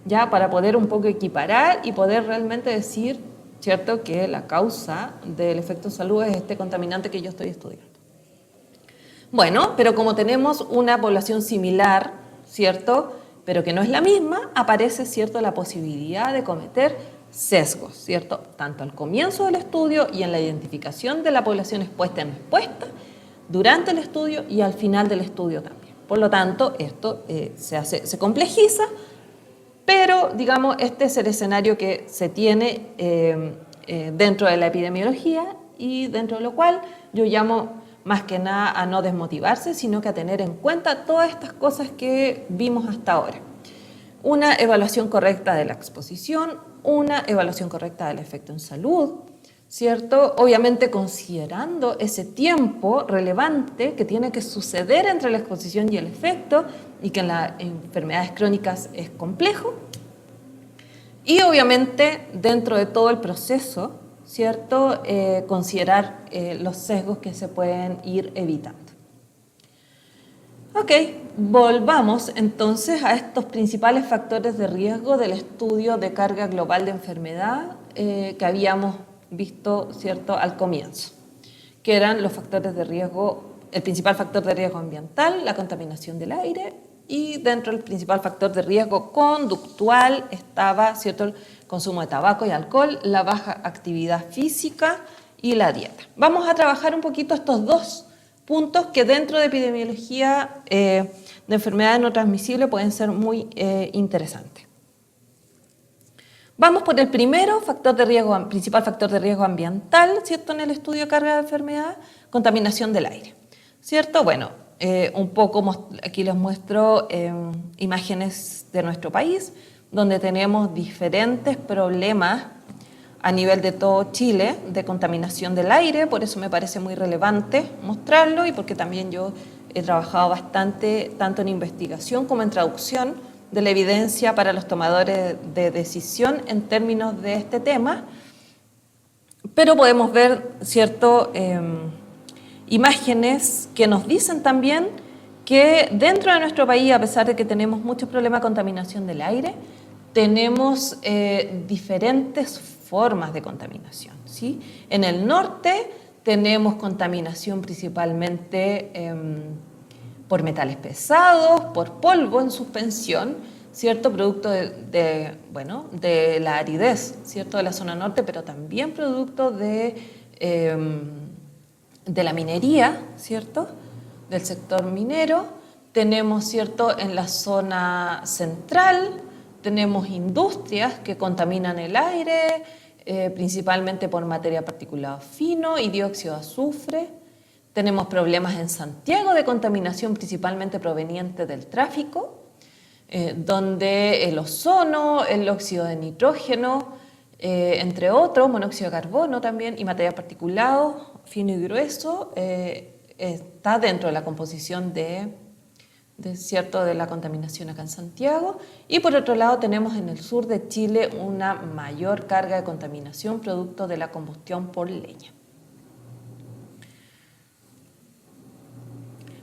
ya, para poder un poco equiparar y poder realmente decir, ¿cierto?, que la causa del efecto salud es este contaminante que yo estoy estudiando. Bueno, pero como tenemos una población similar, ¿cierto?, pero que no es la misma, aparece, ¿cierto?, la posibilidad de cometer sesgos, ¿cierto?, tanto al comienzo del estudio y en la identificación de la población expuesta y no expuesta, durante el estudio y al final del estudio también. Por lo tanto, esto se complejiza, pero, digamos, este es el escenario que se tiene dentro de la epidemiología, y dentro de lo cual yo llamo más que nada a no desmotivarse, sino que a tener en cuenta todas estas cosas que vimos hasta ahora. Una evaluación correcta de la exposición, una evaluación correcta del efecto en salud, ¿cierto? Obviamente considerando ese tiempo relevante que tiene que suceder entre la exposición y el efecto, y que en las enfermedades crónicas es complejo. Y obviamente dentro de todo el proceso, ¿cierto?, considerar los sesgos que se pueden ir evitando. Ok, volvamos entonces a estos principales factores de riesgo del estudio de carga global de enfermedad que habíamos visto, ¿cierto?, al comienzo, que eran los factores de riesgo, el principal factor de riesgo ambiental, la contaminación del aire, y dentro del principal factor de riesgo conductual estaba, ¿cierto?, el consumo de tabaco y alcohol, la baja actividad física y la dieta. Vamos a trabajar un poquito estos dos puntos que dentro de epidemiología de enfermedades no transmisibles pueden ser muy interesantes. Vamos por el primero, principal factor de riesgo ambiental, ¿cierto?, en el estudio de carga de enfermedad, contaminación del aire, ¿cierto? Bueno, un poco aquí les muestro imágenes de nuestro país, donde tenemos diferentes problemas a nivel de todo Chile de contaminación del aire. Por eso me parece muy relevante mostrarlo, y porque también yo he trabajado bastante tanto en investigación como en traducción de la evidencia para los tomadores de decisión en términos de este tema, pero podemos ver imágenes que nos dicen también que dentro de nuestro país, a pesar de que tenemos muchos problemas de contaminación del aire, tenemos diferentes formas de contaminación, ¿sí? En el norte tenemos contaminación principalmente por metales pesados, por polvo en suspensión, ¿cierto? Producto de la aridez, ¿cierto? De la zona norte, pero también producto de la minería, ¿cierto? Del sector minero. Tenemos, ¿cierto? En la zona central tenemos industrias que contaminan el aire, principalmente por materia particulada fino y dióxido de azufre. Tenemos problemas en Santiago de contaminación principalmente proveniente del tráfico, donde el ozono, el óxido de nitrógeno, entre otros, monóxido de carbono también y material particulado fino y grueso, está dentro de la composición de la contaminación acá en Santiago. Y por otro lado tenemos en el sur de Chile una mayor carga de contaminación producto de la combustión por leña.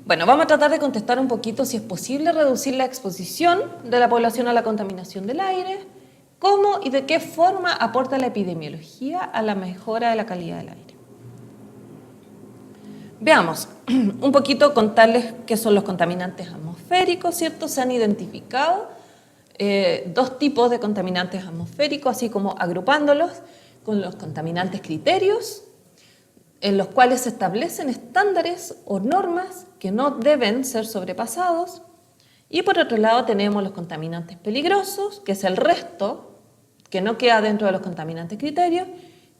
Bueno, vamos a tratar de contestar un poquito si es posible reducir la exposición de la población a la contaminación del aire, cómo y de qué forma aporta la epidemiología a la mejora de la calidad del aire. Veamos, un poquito contarles qué son los contaminantes atmosféricos, ¿cierto? Se han identificado dos tipos de contaminantes atmosféricos, así como agrupándolos con los contaminantes criterios, en los cuales se establecen estándares o normas que no deben ser sobrepasados. Y por otro lado tenemos los contaminantes peligrosos, que es el resto, que no queda dentro de los contaminantes criterios,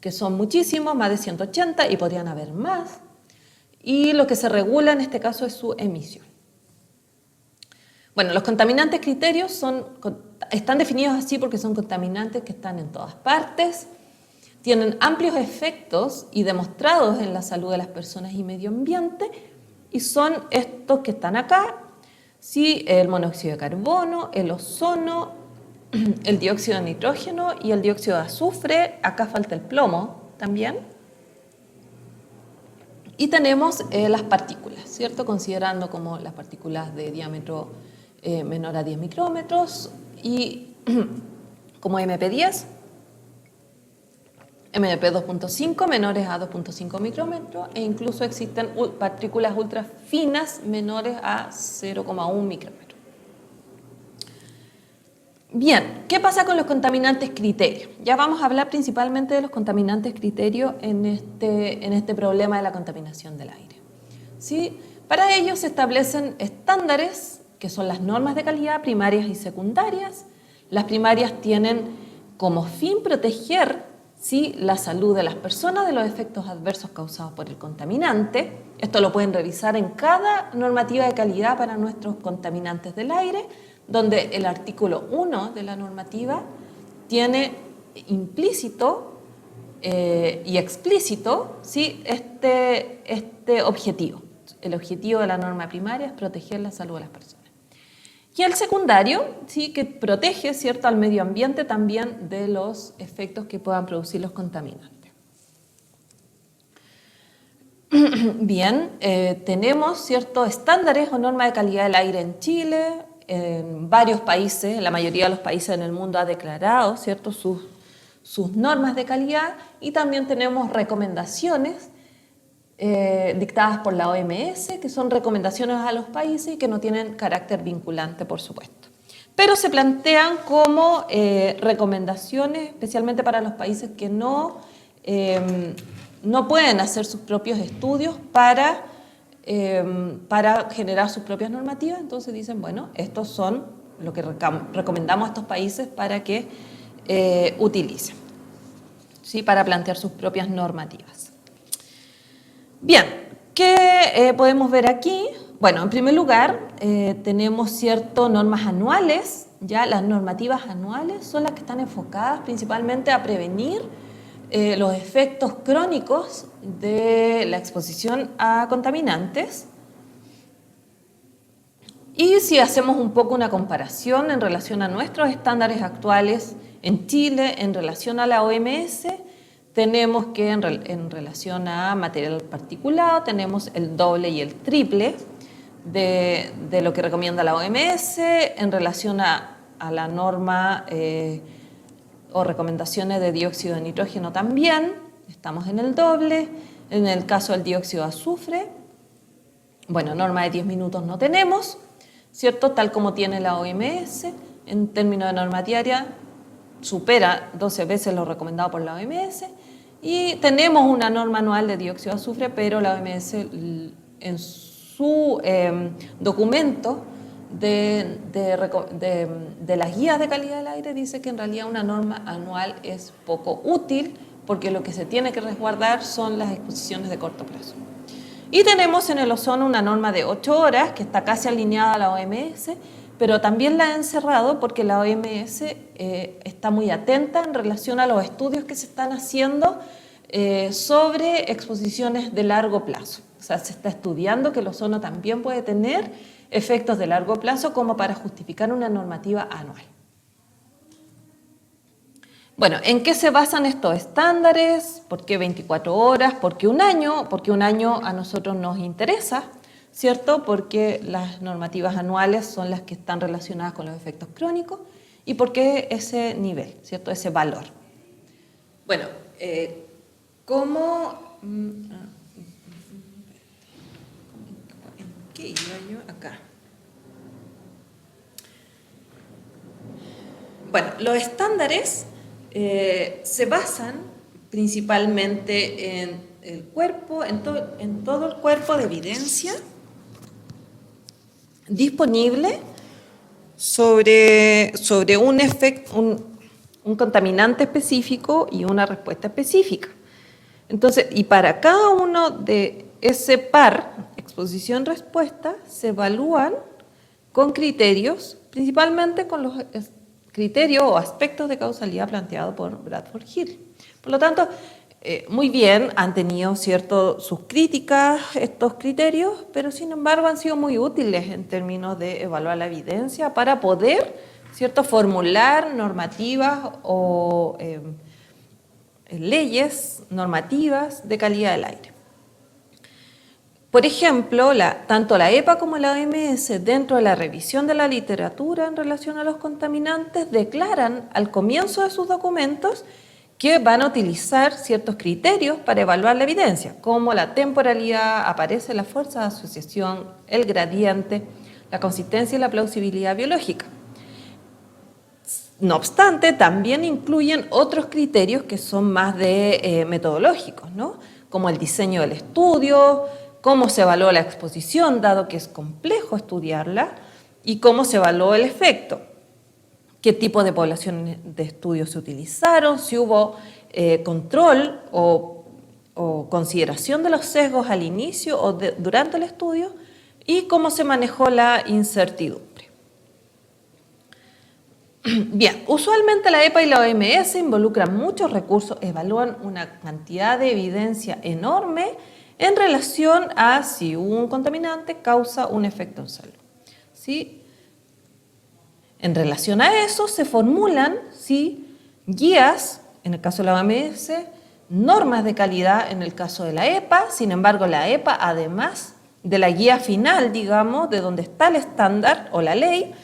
que son muchísimos, más de 180 y podrían haber más. Y lo que se regula en este caso es su emisión. Bueno, los contaminantes criterios están definidos así porque son contaminantes que están en todas partes, tienen amplios efectos y demostrados en la salud de las personas y medio ambiente, y son estos que están acá, ¿sí? El monóxido de carbono, el ozono, el dióxido de nitrógeno y el dióxido de azufre. Acá falta el plomo también. Y tenemos las partículas, ¿cierto? Considerando como las partículas de diámetro menor a 10 micrómetros y como MP10, MP 2.5 menores a 2.5 micrómetros e incluso existen partículas ultra finas menores a 0,1 micrómetro. Bien, ¿qué pasa con los contaminantes criterios? Ya vamos a hablar principalmente de los contaminantes criterios en este problema de la contaminación del aire, ¿sí? Para ello se establecen estándares que son las normas de calidad primarias y secundarias. Las primarias tienen como fin proteger, ¿sí?, la salud de las personas de los efectos adversos causados por el contaminante. Esto lo pueden revisar en cada normativa de calidad para nuestros contaminantes del aire, donde el artículo 1 de la normativa tiene implícito y explícito, ¿sí?, este objetivo. El objetivo de la norma primaria es proteger la salud de las personas. Y el secundario, ¿sí?, que protege, ¿cierto?, al medio ambiente también de los efectos que puedan producir los contaminantes. Bien, tenemos ciertos estándares o normas de calidad del aire en Chile. En varios países, la mayoría de los países en el mundo ha declarado, ¿cierto?, sus normas de calidad, y también tenemos recomendaciones dictadas por la OMS, que son recomendaciones a los países y que no tienen carácter vinculante, por supuesto. Pero se plantean como recomendaciones, especialmente para los países que no pueden hacer sus propios estudios para generar sus propias normativas. Entonces dicen, bueno, estos son lo que recomendamos a estos países para que utilicen, ¿sí?, para plantear sus propias normativas. Bien, ¿qué podemos ver aquí? Bueno, en primer lugar, tenemos ciertas normas anuales. Ya las normativas anuales son las que están enfocadas principalmente a prevenir los efectos crónicos de la exposición a contaminantes. Y si hacemos un poco una comparación en relación a nuestros estándares actuales en Chile, en relación a la OMS, tenemos que en relación a material particulado, tenemos el doble y el triple de lo que recomienda la OMS. En relación a la norma o recomendaciones de dióxido de nitrógeno también, estamos en el doble. En el caso del dióxido de azufre, bueno, norma de 10 minutos no tenemos, ¿cierto? Tal como tiene la OMS, en términos de norma diaria, supera 12 veces lo recomendado por la OMS. Y tenemos una norma anual de dióxido de azufre, pero la OMS en su documento de las guías de calidad del aire dice que en realidad una norma anual es poco útil porque lo que se tiene que resguardar son las exposiciones de corto plazo. Y tenemos en el ozono una norma de 8 horas que está casi alineada a la OMS, pero también la han cerrado porque la OMS está muy atenta en relación a los estudios que se están haciendo sobre exposiciones de largo plazo. O sea, se está estudiando que el ozono también puede tener efectos de largo plazo como para justificar una normativa anual. Bueno, ¿en qué se basan estos estándares? ¿Por qué 24 horas? ¿Por qué un año? Porque un año a nosotros nos interesa, ¿cierto? Porque las normativas anuales son las que están relacionadas con los efectos crónicos y por qué ese nivel, ¿cierto? Ese valor. Bueno, ¿cómo? ¿En qué iba yo? Acá. Bueno, los estándares se basan principalmente en el cuerpo, en todo el cuerpo de evidencia disponible sobre un efecto, un contaminante específico y una respuesta específica. Entonces, y para cada uno de ese par, exposición-respuesta, se evalúan con criterios, principalmente con los criterios o aspectos de causalidad planteados por Bradford Hill. Por lo tanto, muy bien, han tenido sus críticas estos criterios, pero sin embargo han sido muy útiles en términos de evaluar la evidencia para poder, formular normativas o leyes normativas de calidad del aire. Por ejemplo, tanto la EPA como la OMS, dentro de la revisión de la literatura en relación a los contaminantes, declaran al comienzo de sus documentos que van a utilizar ciertos criterios para evaluar la evidencia, como la temporalidad, aparece la fuerza de asociación, el gradiente, la consistencia y la plausibilidad biológica. No obstante, también incluyen otros criterios que son más metodológicos, ¿no? Como el diseño del estudio, cómo se evaluó la exposición, dado que es complejo estudiarla, y cómo se evaluó el efecto, qué tipo de población de estudios se utilizaron, si hubo control o consideración de los sesgos al inicio o durante el estudio, y cómo se manejó la incertidumbre. Bien, usualmente la EPA y la OMS involucran muchos recursos, evalúan una cantidad de evidencia enorme en relación a si un contaminante causa un efecto en salud. ¿Sí? En relación a eso se formulan guías, en el caso de la OMS, normas de calidad en el caso de la EPA. Sin embargo, la EPA, además de la guía final, digamos, de donde está el estándar o la ley,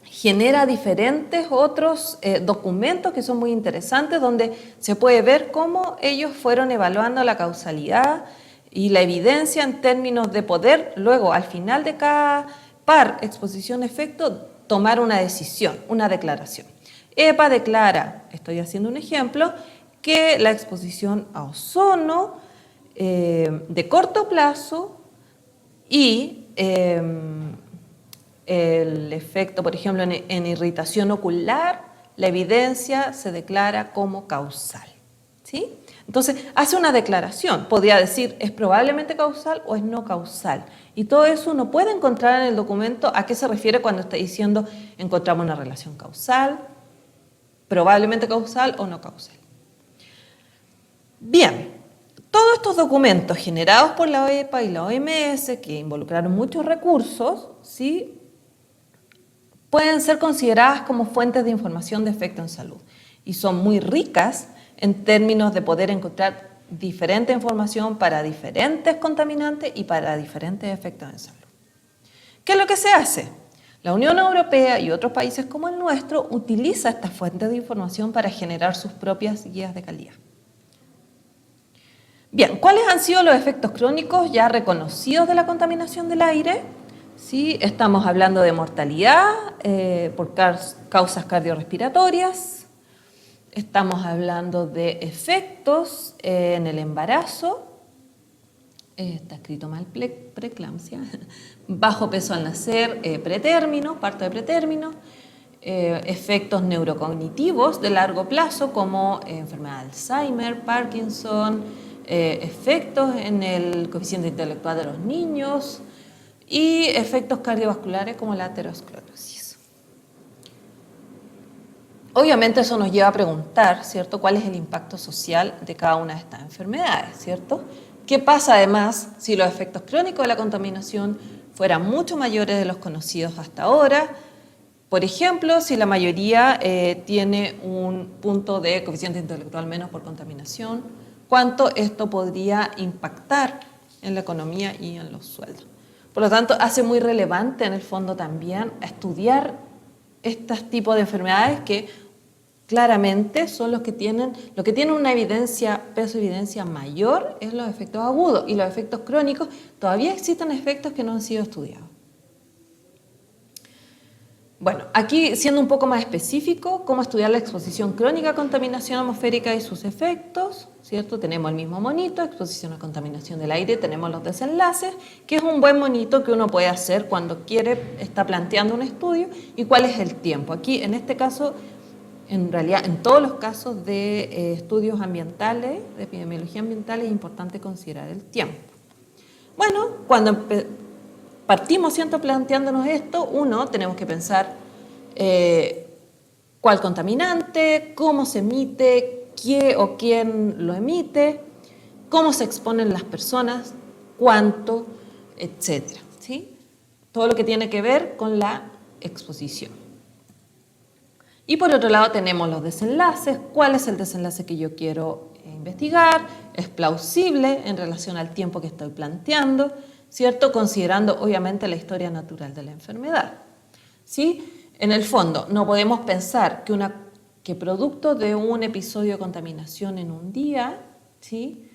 genera diferentes otros documentos que son muy interesantes, donde se puede ver cómo ellos fueron evaluando la causalidad y la evidencia en términos de poder luego, al final de cada par exposición-efecto, tomar una decisión, una declaración. EPA declara, estoy haciendo un ejemplo, que la exposición a ozono de corto plazo y el efecto, por ejemplo, en irritación ocular, la evidencia se declara como causal. ¿Sí? Entonces, hace una declaración, podría decir, ¿es probablemente causal o es no causal? Y todo eso uno puede encontrar en el documento a qué se refiere cuando está diciendo encontramos una relación causal, probablemente causal o no causal. Bien, Todos estos documentos generados por la OEPA y la OMS, que involucraron muchos recursos, ¿sí?, pueden ser consideradas como fuentes de información de efecto en salud y son muy ricas en términos de poder encontrar diferente información para diferentes contaminantes y para diferentes efectos en salud. ¿Qué es lo que se hace? La Unión Europea y otros países como el nuestro utiliza estas fuentes de información para generar sus propias guías de calidad. Bien, ¿cuáles han sido los efectos crónicos ya reconocidos de la contaminación del aire? Sí, estamos hablando de mortalidad por causas cardiorrespiratorias, estamos hablando de efectos en el embarazo, está escrito mal, preeclampsia, bajo peso al nacer, pretérmino, parto de pretérmino, efectos neurocognitivos de largo plazo como enfermedad de Alzheimer, Parkinson, efectos en el coeficiente intelectual de los niños y efectos cardiovasculares como la aterosclerosis. Obviamente eso nos lleva a preguntar, ¿cierto?, cuál es el impacto social de cada una de estas enfermedades, ¿cierto? ¿Qué pasa además si los efectos crónicos de la contaminación fueran mucho mayores de los conocidos hasta ahora? Por ejemplo, si la mayoría tiene un punto de coeficiente intelectual menos por contaminación, ¿cuánto esto podría impactar en la economía y en los sueldos? Por lo tanto, hace muy relevante en el fondo también estudiar estos tipos de enfermedades que claramente son lo que tienen una evidencia, peso de evidencia mayor es los efectos agudos y los efectos crónicos, todavía existen efectos que no han sido estudiados. Bueno, aquí siendo un poco más específico, cómo estudiar la exposición crónica a contaminación atmosférica y sus efectos, ¿cierto? Tenemos el mismo monito, exposición a contaminación del aire, tenemos los desenlaces, que es un buen monito que uno puede hacer cuando está planteando un estudio, y cuál es el tiempo. Aquí, en este caso, en realidad, en todos los casos de estudios ambientales, de epidemiología ambiental, es importante considerar el tiempo. Bueno, cuando partimos, ¿cierto?, planteándonos esto, tenemos que pensar cuál contaminante, cómo se emite, qué o quién lo emite, cómo se exponen las personas, cuánto, etcétera, ¿sí? Todo lo que tiene que ver con la exposición. Y por otro lado tenemos los desenlaces. ¿Cuál es el desenlace que yo quiero investigar? ¿Es plausible en relación al tiempo que estoy planteando? ¿Cierto? Considerando obviamente la historia natural de la enfermedad. ¿Sí? En el fondo, no podemos pensar que producto de un episodio de contaminación en un día, ¿sí?,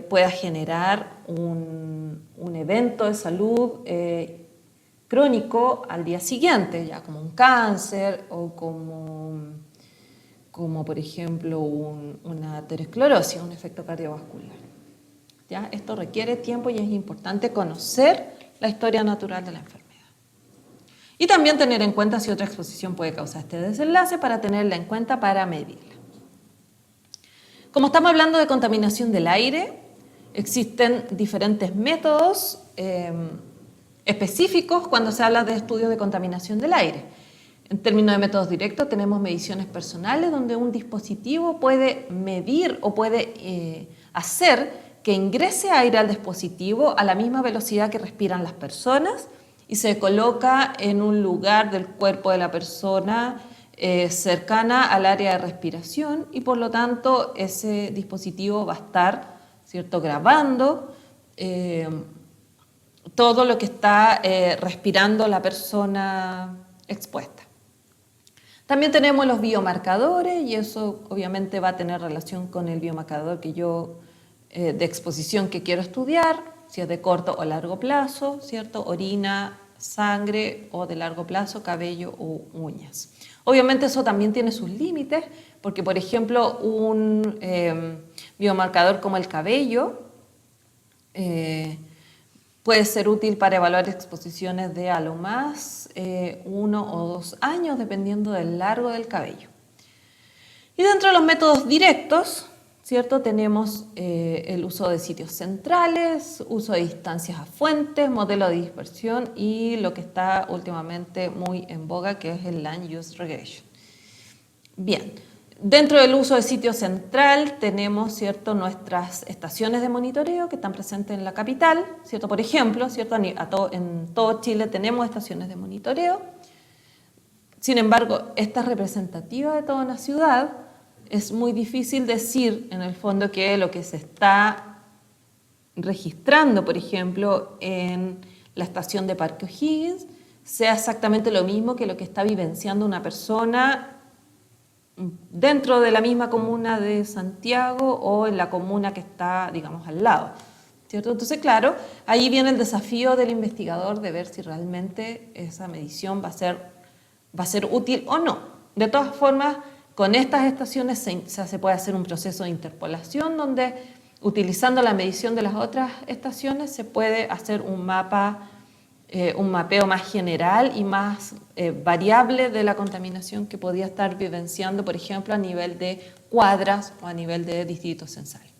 pueda generar un evento de salud crónico al día siguiente, ya como un cáncer o como por ejemplo una aterosclerosis, un efecto cardiovascular. ¿Ya? Esto requiere tiempo y es importante conocer la historia natural de la enfermedad. Y también tener en cuenta si otra exposición puede causar este desenlace para tenerla en cuenta para medirla. Como estamos hablando de contaminación del aire, existen diferentes métodos específicos cuando se habla de estudios de contaminación del aire. En términos de métodos directos tenemos mediciones personales donde un dispositivo puede medir o puede hacer que ingrese aire al dispositivo a la misma velocidad que respiran las personas y se coloca en un lugar del cuerpo de la persona cercana al área de respiración y por lo tanto ese dispositivo va a estar, ¿cierto?, grabando todo lo que está respirando la persona expuesta. También tenemos los biomarcadores y eso obviamente va a tener relación con el biomarcador de exposición que quiero estudiar, si es de corto o largo plazo, ¿cierto? Orina, sangre o de largo plazo, cabello o uñas. Obviamente eso también tiene sus límites porque, por ejemplo, un biomarcador como el cabello puede ser útil para evaluar exposiciones de a lo más 1 o 2 años, dependiendo del largo del cabello. Y dentro de los métodos directos, ¿cierto?, tenemos el uso de sitios centrales, uso de distancias a fuentes, modelo de dispersión y lo que está últimamente muy en boga, que es el Land Use Regression. Bien, Dentro del uso de sitio central tenemos, ¿cierto?, nuestras estaciones de monitoreo que están presentes en la capital, ¿cierto? Por ejemplo, ¿cierto? En todo Chile tenemos estaciones de monitoreo. Sin embargo, esta es representativa de toda una ciudad. Es muy difícil decir, en el fondo, que lo que se está registrando, por ejemplo, en la estación de Parque O'Higgins, sea exactamente lo mismo que lo que está vivenciando una persona dentro de la misma comuna de Santiago o en la comuna que está, digamos, al lado, ¿cierto? Entonces, claro, ahí viene el desafío del investigador de ver si realmente esa medición va a ser útil o no. De todas formas, con estas estaciones se puede hacer un proceso de interpolación donde, utilizando la medición de las otras estaciones, se puede hacer un mapeo más general y más variable de la contaminación que podía estar vivenciando, por ejemplo, a nivel de cuadras o a nivel de distritos censales.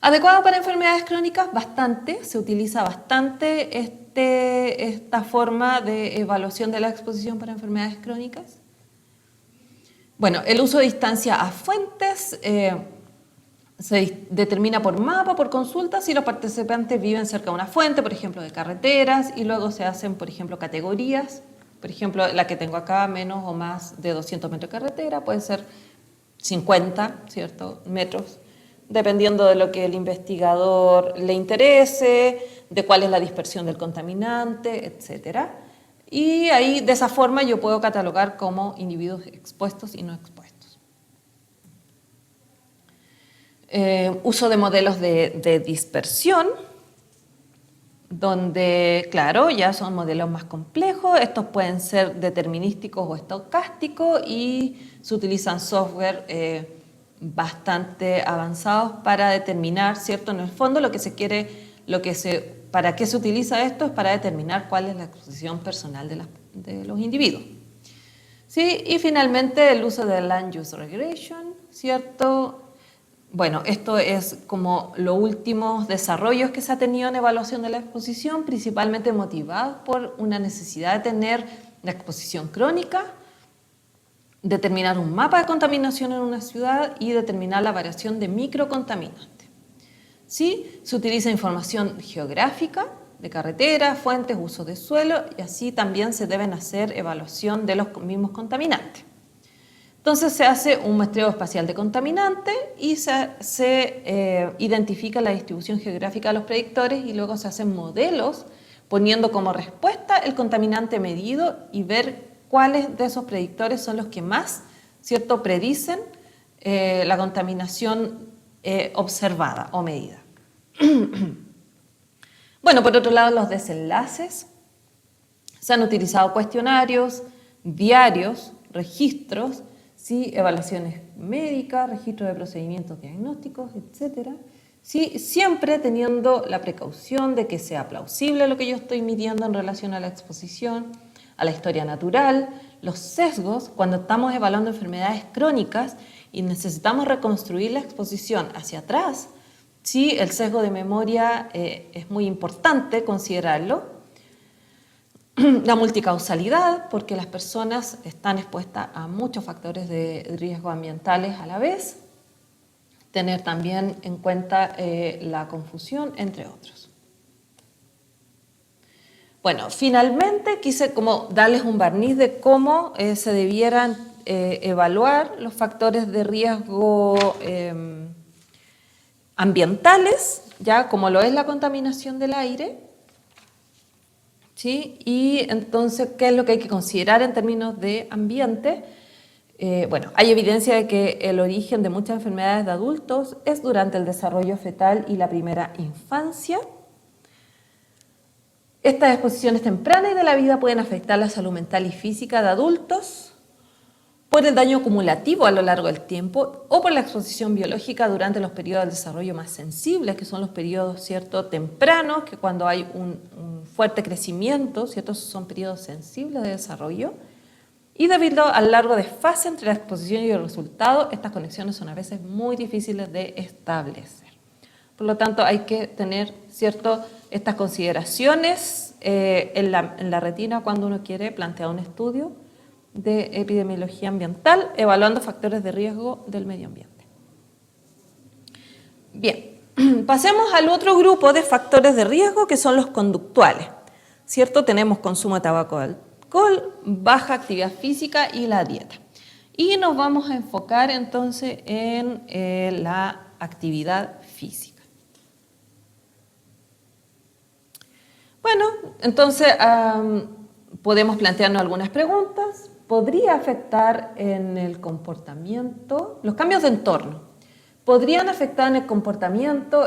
¿Adecuado para enfermedades crónicas? Bastante, se utiliza bastante esta forma de evaluación de la exposición para enfermedades crónicas. Bueno, el uso de distancia a fuentes se determina por mapa, por consulta, si los participantes viven cerca de una fuente, por ejemplo, de carreteras, y luego se hacen, por ejemplo, categorías. Por ejemplo, la que tengo acá, menos o más de 200 metros de carretera, puede ser 50, ¿cierto?, metros, dependiendo de lo que el investigador le interese, de cuál es la dispersión del contaminante, etc. Y ahí, de esa forma, yo puedo catalogar como individuos expuestos y no expuestos. Uso de modelos de dispersión, donde, claro, ya son modelos más complejos. Estos pueden ser determinísticos o estocásticos y se utilizan software bastante avanzados para determinar, ¿cierto? En el fondo lo que se quiere, ¿para qué se utiliza esto? Es para determinar cuál es la exposición personal de los individuos. ¿Sí? Y finalmente el uso de Land Use Regression, ¿cierto? Bueno, esto es como los últimos desarrollos que se ha tenido en evaluación de la exposición, principalmente motivados por una necesidad de tener la exposición crónica, determinar un mapa de contaminación en una ciudad y determinar la variación de microcontaminantes. ¿Sí? Se utiliza información geográfica de carreteras, fuentes, uso de suelo, y así también se deben hacer evaluación de los mismos contaminantes. Entonces se hace un muestreo espacial de contaminantes y se identifica la distribución geográfica de los predictores y luego se hacen modelos poniendo como respuesta el contaminante medido y ver cuáles de esos predictores son los que más, ¿cierto?, predicen la contaminación observada o medida. Bueno, por otro lado, los desenlaces. Se han utilizado cuestionarios, diarios, registros, ¿sí?, evaluaciones médicas, registros de procedimientos diagnósticos, etc. ¿Sí?, siempre teniendo la precaución de que sea plausible lo que yo estoy midiendo en relación a la exposición, a la historia natural, los sesgos, cuando estamos evaluando enfermedades crónicas y necesitamos reconstruir la exposición hacia atrás, sí, el sesgo de memoria es muy importante considerarlo. La multicausalidad, porque las personas están expuestas a muchos factores de riesgo ambientales a la vez. Tener también en cuenta la confusión, entre otros. Bueno, finalmente quise como darles un barniz de cómo se debieran evaluar los factores de riesgo ambientales, ya como lo es la contaminación del aire. ¿Sí? Y entonces, ¿qué es lo que hay que considerar en términos de ambiente? Bueno, hay evidencia de que el origen de muchas enfermedades de adultos es durante el desarrollo fetal y la primera infancia. Estas exposiciones tempranas y de la vida pueden afectar la salud mental y física de adultos por el daño acumulativo a lo largo del tiempo o por la exposición biológica durante los periodos de desarrollo más sensibles, que son los periodos, ¿cierto?, tempranos, que cuando hay un fuerte crecimiento, ¿cierto?, son periodos sensibles de desarrollo. Y debido al largo desfase entre la exposición y el resultado, estas conexiones son a veces muy difíciles de establecer. Por lo tanto, hay que tener, ¿cierto?, estas consideraciones en la retina cuando uno quiere plantear un estudio de epidemiología ambiental, evaluando factores de riesgo del medio ambiente. Bien, pasemos al otro grupo de factores de riesgo que son los conductuales, ¿cierto? Tenemos consumo de tabaco, alcohol, baja actividad física y la dieta. Y nos vamos a enfocar entonces en la actividad física. Bueno, entonces podemos plantearnos algunas preguntas. ¿Podría afectar en el comportamiento? Los cambios de entorno, ¿podrían afectar en el comportamiento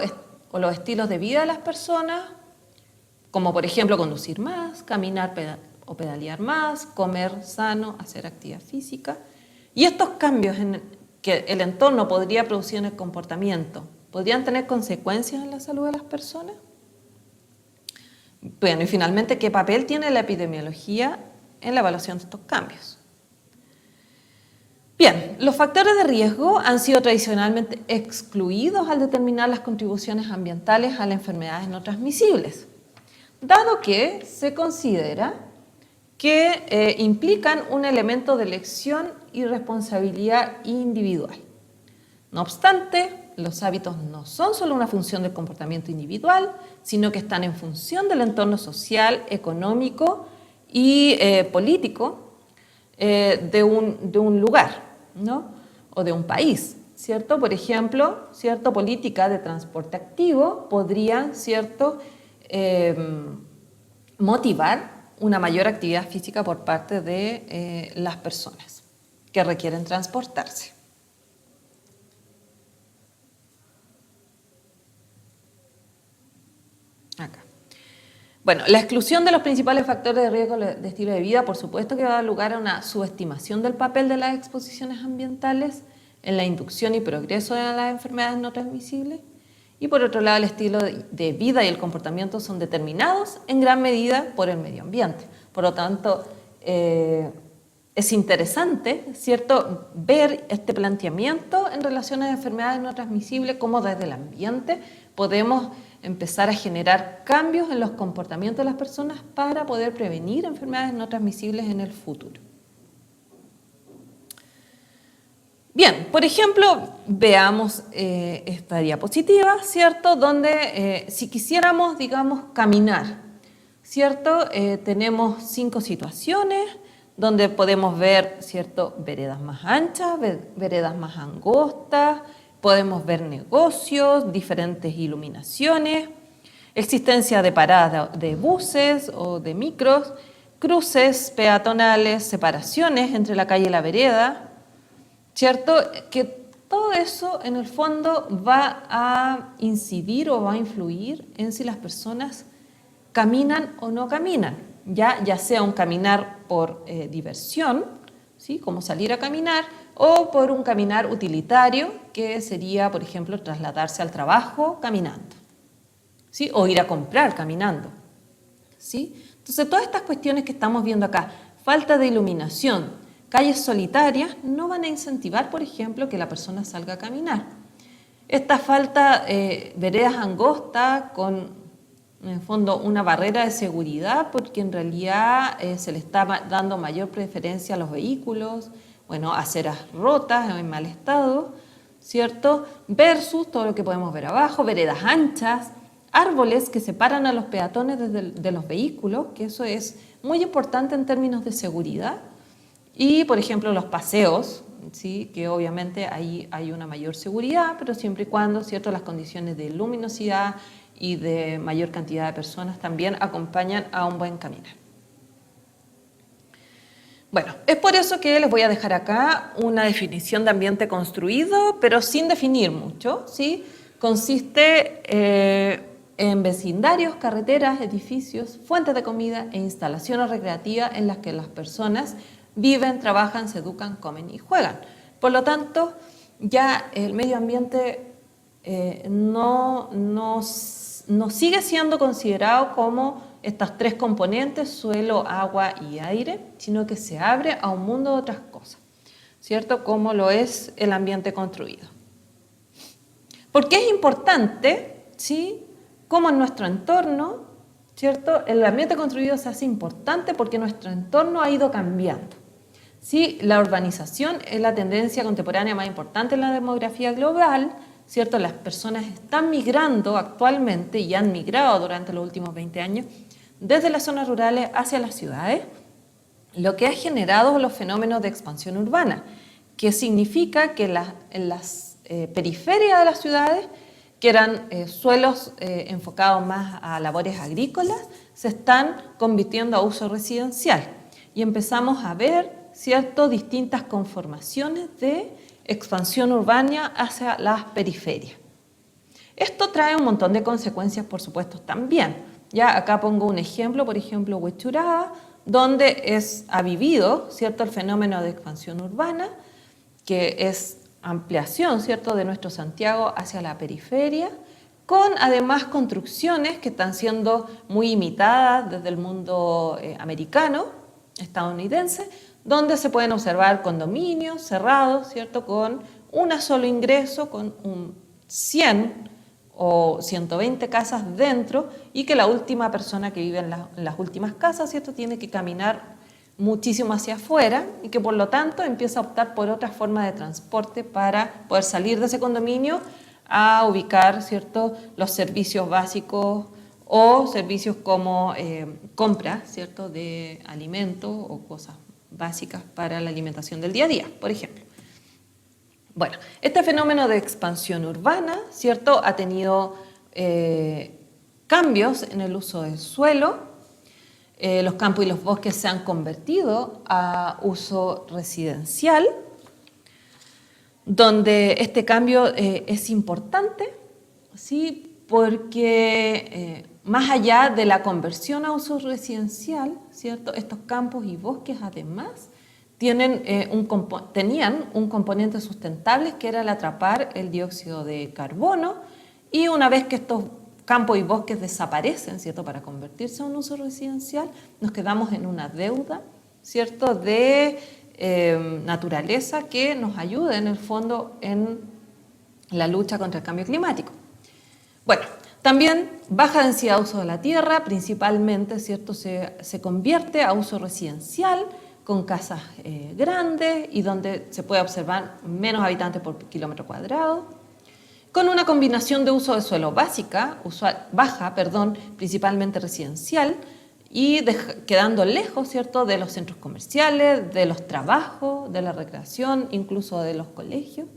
o los estilos de vida de las personas? Como por ejemplo conducir más, caminar o pedalear más, comer sano, hacer actividad física. Y estos cambios que el entorno podría producir en el comportamiento, ¿podrían tener consecuencias en la salud de las personas? Bueno, y finalmente, ¿qué papel tiene la epidemiología en la evaluación de estos cambios? Bien, los factores de riesgo han sido tradicionalmente excluidos al determinar las contribuciones ambientales a las enfermedades no transmisibles, dado que se considera que implican un elemento de elección y responsabilidad individual. No obstante, los hábitos no son solo una función del comportamiento individual, sino que están en función del entorno social, económico y político de un lugar, ¿no? O de un país, ¿cierto? Por ejemplo, cierta política de transporte activo podría, ¿cierto?, motivar una mayor actividad física por parte de las personas que requieren transportarse. Acá. Bueno, la exclusión de los principales factores de riesgo de estilo de vida, por supuesto que va a dar lugar a una subestimación del papel de las exposiciones ambientales en la inducción y progreso de las enfermedades no transmisibles. Y por otro lado, el estilo de vida y el comportamiento son determinados en gran medida por el medio ambiente. Por lo tanto, es interesante, ¿cierto?, ver este planteamiento en relación a las enfermedades no transmisibles, cómo desde el ambiente podemos empezar a generar cambios en los comportamientos de las personas para poder prevenir enfermedades no transmisibles en el futuro. Bien, por ejemplo, veamos esta diapositiva, ¿cierto?, donde si quisiéramos, digamos, caminar, ¿cierto? Tenemos 5 situaciones donde podemos ver, ¿cierto?, veredas más anchas, veredas más angostas, podemos ver negocios, diferentes iluminaciones, existencia de paradas de buses o de micros, cruces peatonales, separaciones entre la calle y la vereda, ¿cierto? Que todo eso en el fondo va a incidir o va a influir en si las personas caminan o no caminan, ya sea un caminar por diversión, ¿sí?, como salir a caminar, o por un caminar utilitario, que sería, por ejemplo, trasladarse al trabajo caminando, ¿sí?, o ir a comprar caminando, ¿sí? Entonces, todas estas cuestiones que estamos viendo acá, falta de iluminación, calles solitarias, no van a incentivar, por ejemplo, que la persona salga a caminar. Esta falta, veredas angostas con, en el fondo, una barrera de seguridad, porque en realidad se le está dando mayor preferencia a los vehículos, bueno, aceras rotas, en mal estado, ¿cierto? Versus todo lo que podemos ver abajo, veredas anchas, árboles que separan a los peatones de los vehículos, que eso es muy importante en términos de seguridad. Y, por ejemplo, los paseos, ¿sí?, que obviamente ahí hay una mayor seguridad, pero siempre y cuando, ¿cierto?, las condiciones de luminosidad y de mayor cantidad de personas también acompañan a un buen caminar. Bueno, es por eso que les voy a dejar acá una definición de ambiente construido, pero sin definir mucho, ¿sí? Consiste en vecindarios, carreteras, edificios, fuentes de comida e instalaciones recreativas en las que las personas viven, trabajan, se educan, comen y juegan. Por lo tanto, ya el medio ambiente no sigue siendo considerado como estas 3 componentes, suelo, agua y aire, sino que se abre a un mundo de otras cosas, ¿cierto?, como lo es el ambiente construido. ¿Por qué es importante, sí?, como en nuestro entorno, ¿cierto?, el ambiente construido se hace importante porque nuestro entorno ha ido cambiando. Sí, la urbanización es la tendencia contemporánea más importante en la demografía global, ¿cierto? Las personas están migrando actualmente y han migrado durante los últimos 20 años desde las zonas rurales hacia las ciudades, lo que ha generado los fenómenos de expansión urbana, que significa que en las periferias de las ciudades, que eran suelos enfocados más a labores agrícolas, se están convirtiendo a uso residencial. Y empezamos a ver, ¿cierto?, distintas conformaciones de expansión urbana hacia las periferias. Esto trae un montón de consecuencias, por supuesto, también. Ya acá pongo un ejemplo, por ejemplo, Huechuraba, donde ha vivido, ¿cierto?, el fenómeno de expansión urbana, que es ampliación, ¿cierto?, de nuestro Santiago hacia la periferia, con además construcciones que están siendo muy imitadas desde el mundo americano, estadounidense, donde se pueden observar condominios cerrados, ¿cierto?, con un solo ingreso, con 100 o 120 casas dentro, y que la última persona que vive en las últimas casas, ¿cierto?, tiene que caminar muchísimo hacia afuera y que por lo tanto empieza a optar por otra forma de transporte para poder salir de ese condominio a ubicar, ¿cierto?, los servicios básicos o servicios como compra, ¿cierto?, de alimentos o cosas básicas para la alimentación del día a día, por ejemplo. Bueno, este fenómeno de expansión urbana, ¿cierto?, ha tenido cambios en el uso del suelo. Los campos y los bosques se han convertido a uso residencial, donde este cambio es importante, ¿sí?, porque más allá de la conversión a uso residencial, ¿cierto?, estos campos y bosques además tenían un componente sustentable que era el atrapar el dióxido de carbono, y una vez que estos campos y bosques desaparecen, ¿cierto?, para convertirse a un uso residencial, nos quedamos en una deuda, ¿cierto?, de naturaleza que nos ayude en el fondo en la lucha contra el cambio climático. Bueno, también baja densidad de uso de la tierra, principalmente, ¿cierto?, se convierte a uso residencial con casas grandes y donde se puede observar menos habitantes por kilómetro cuadrado, con una combinación de uso de suelo baja, principalmente residencial, y quedando lejos, ¿cierto?, de los centros comerciales, de los trabajos, de la recreación, incluso de los colegios,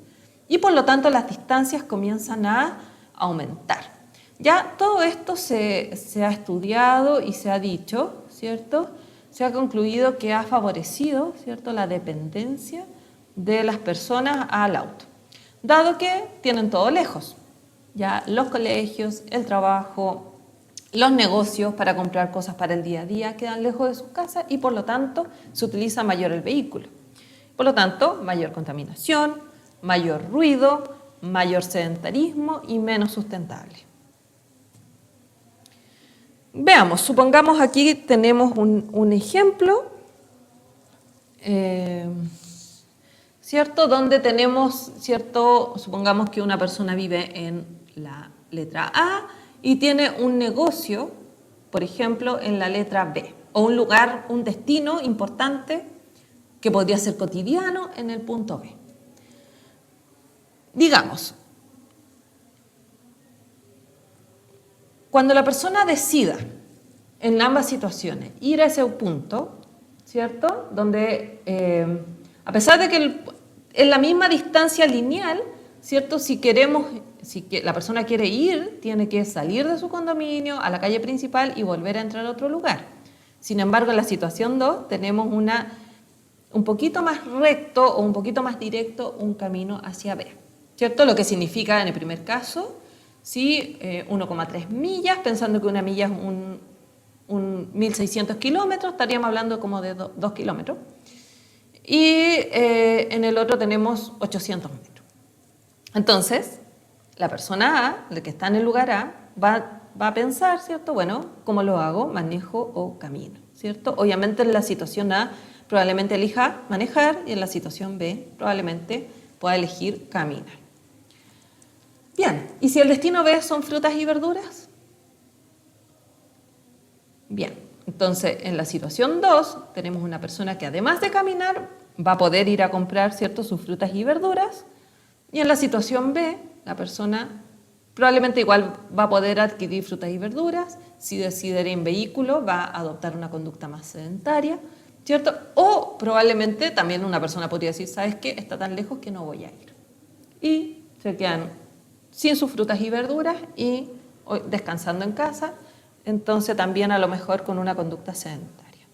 y por lo tanto las distancias comienzan a aumentar. Ya todo esto se ha estudiado y se ha dicho, ¿cierto?, se ha concluido que ha favorecido, ¿cierto?, la dependencia de las personas al auto, dado que tienen todo lejos, ya los colegios, el trabajo, los negocios para comprar cosas para el día a día quedan lejos de sus casas y por lo tanto se utiliza mayor el vehículo. Por lo tanto, mayor contaminación, mayor ruido, mayor sedentarismo y menos sustentable. Veamos, supongamos aquí tenemos un ejemplo, ¿cierto?, donde tenemos, ¿cierto?, supongamos que una persona vive en la letra A y tiene un negocio, por ejemplo, en la letra B, o un lugar, un destino importante que podría ser cotidiano en el punto B. Digamos, cuando la persona decida en ambas situaciones ir a ese punto, ¿cierto?, donde a pesar de que en la misma distancia lineal, ¿cierto?, si la persona quiere ir, tiene que salir de su condominio a la calle principal y volver a entrar a otro lugar. Sin embargo, en la situación 2 tenemos un poquito más recto o un poquito más directo un camino hacia B, ¿cierto? Lo que significa en el primer caso, ¿sí?, 1,3 millas, pensando que una milla es un 1.600 kilómetros, estaríamos hablando como de 2 kilómetros. Y en el otro tenemos 800 metros. Entonces, la persona A, la que está en el lugar A, va a pensar, ¿cierto? Bueno, ¿cómo lo hago? ¿Manejo o camino? ¿Cierto? Obviamente en la situación A probablemente elija manejar y en la situación B probablemente pueda elegir caminar. Bien, ¿y si el destino B son frutas y verduras? Bien, entonces en la situación 2 tenemos una persona que además de caminar va a poder ir a comprar, ¿cierto?, sus frutas y verduras. Y en la situación B, la persona probablemente igual va a poder adquirir frutas y verduras. Si decide ir en vehículo, va a adoptar una conducta más sedentaria, ¿cierto? O probablemente también una persona podría decir, ¿sabes qué? Está tan lejos que no voy a ir. Y se quedan sin sus frutas y verduras y descansando en casa, entonces también a lo mejor con una conducta sedentaria.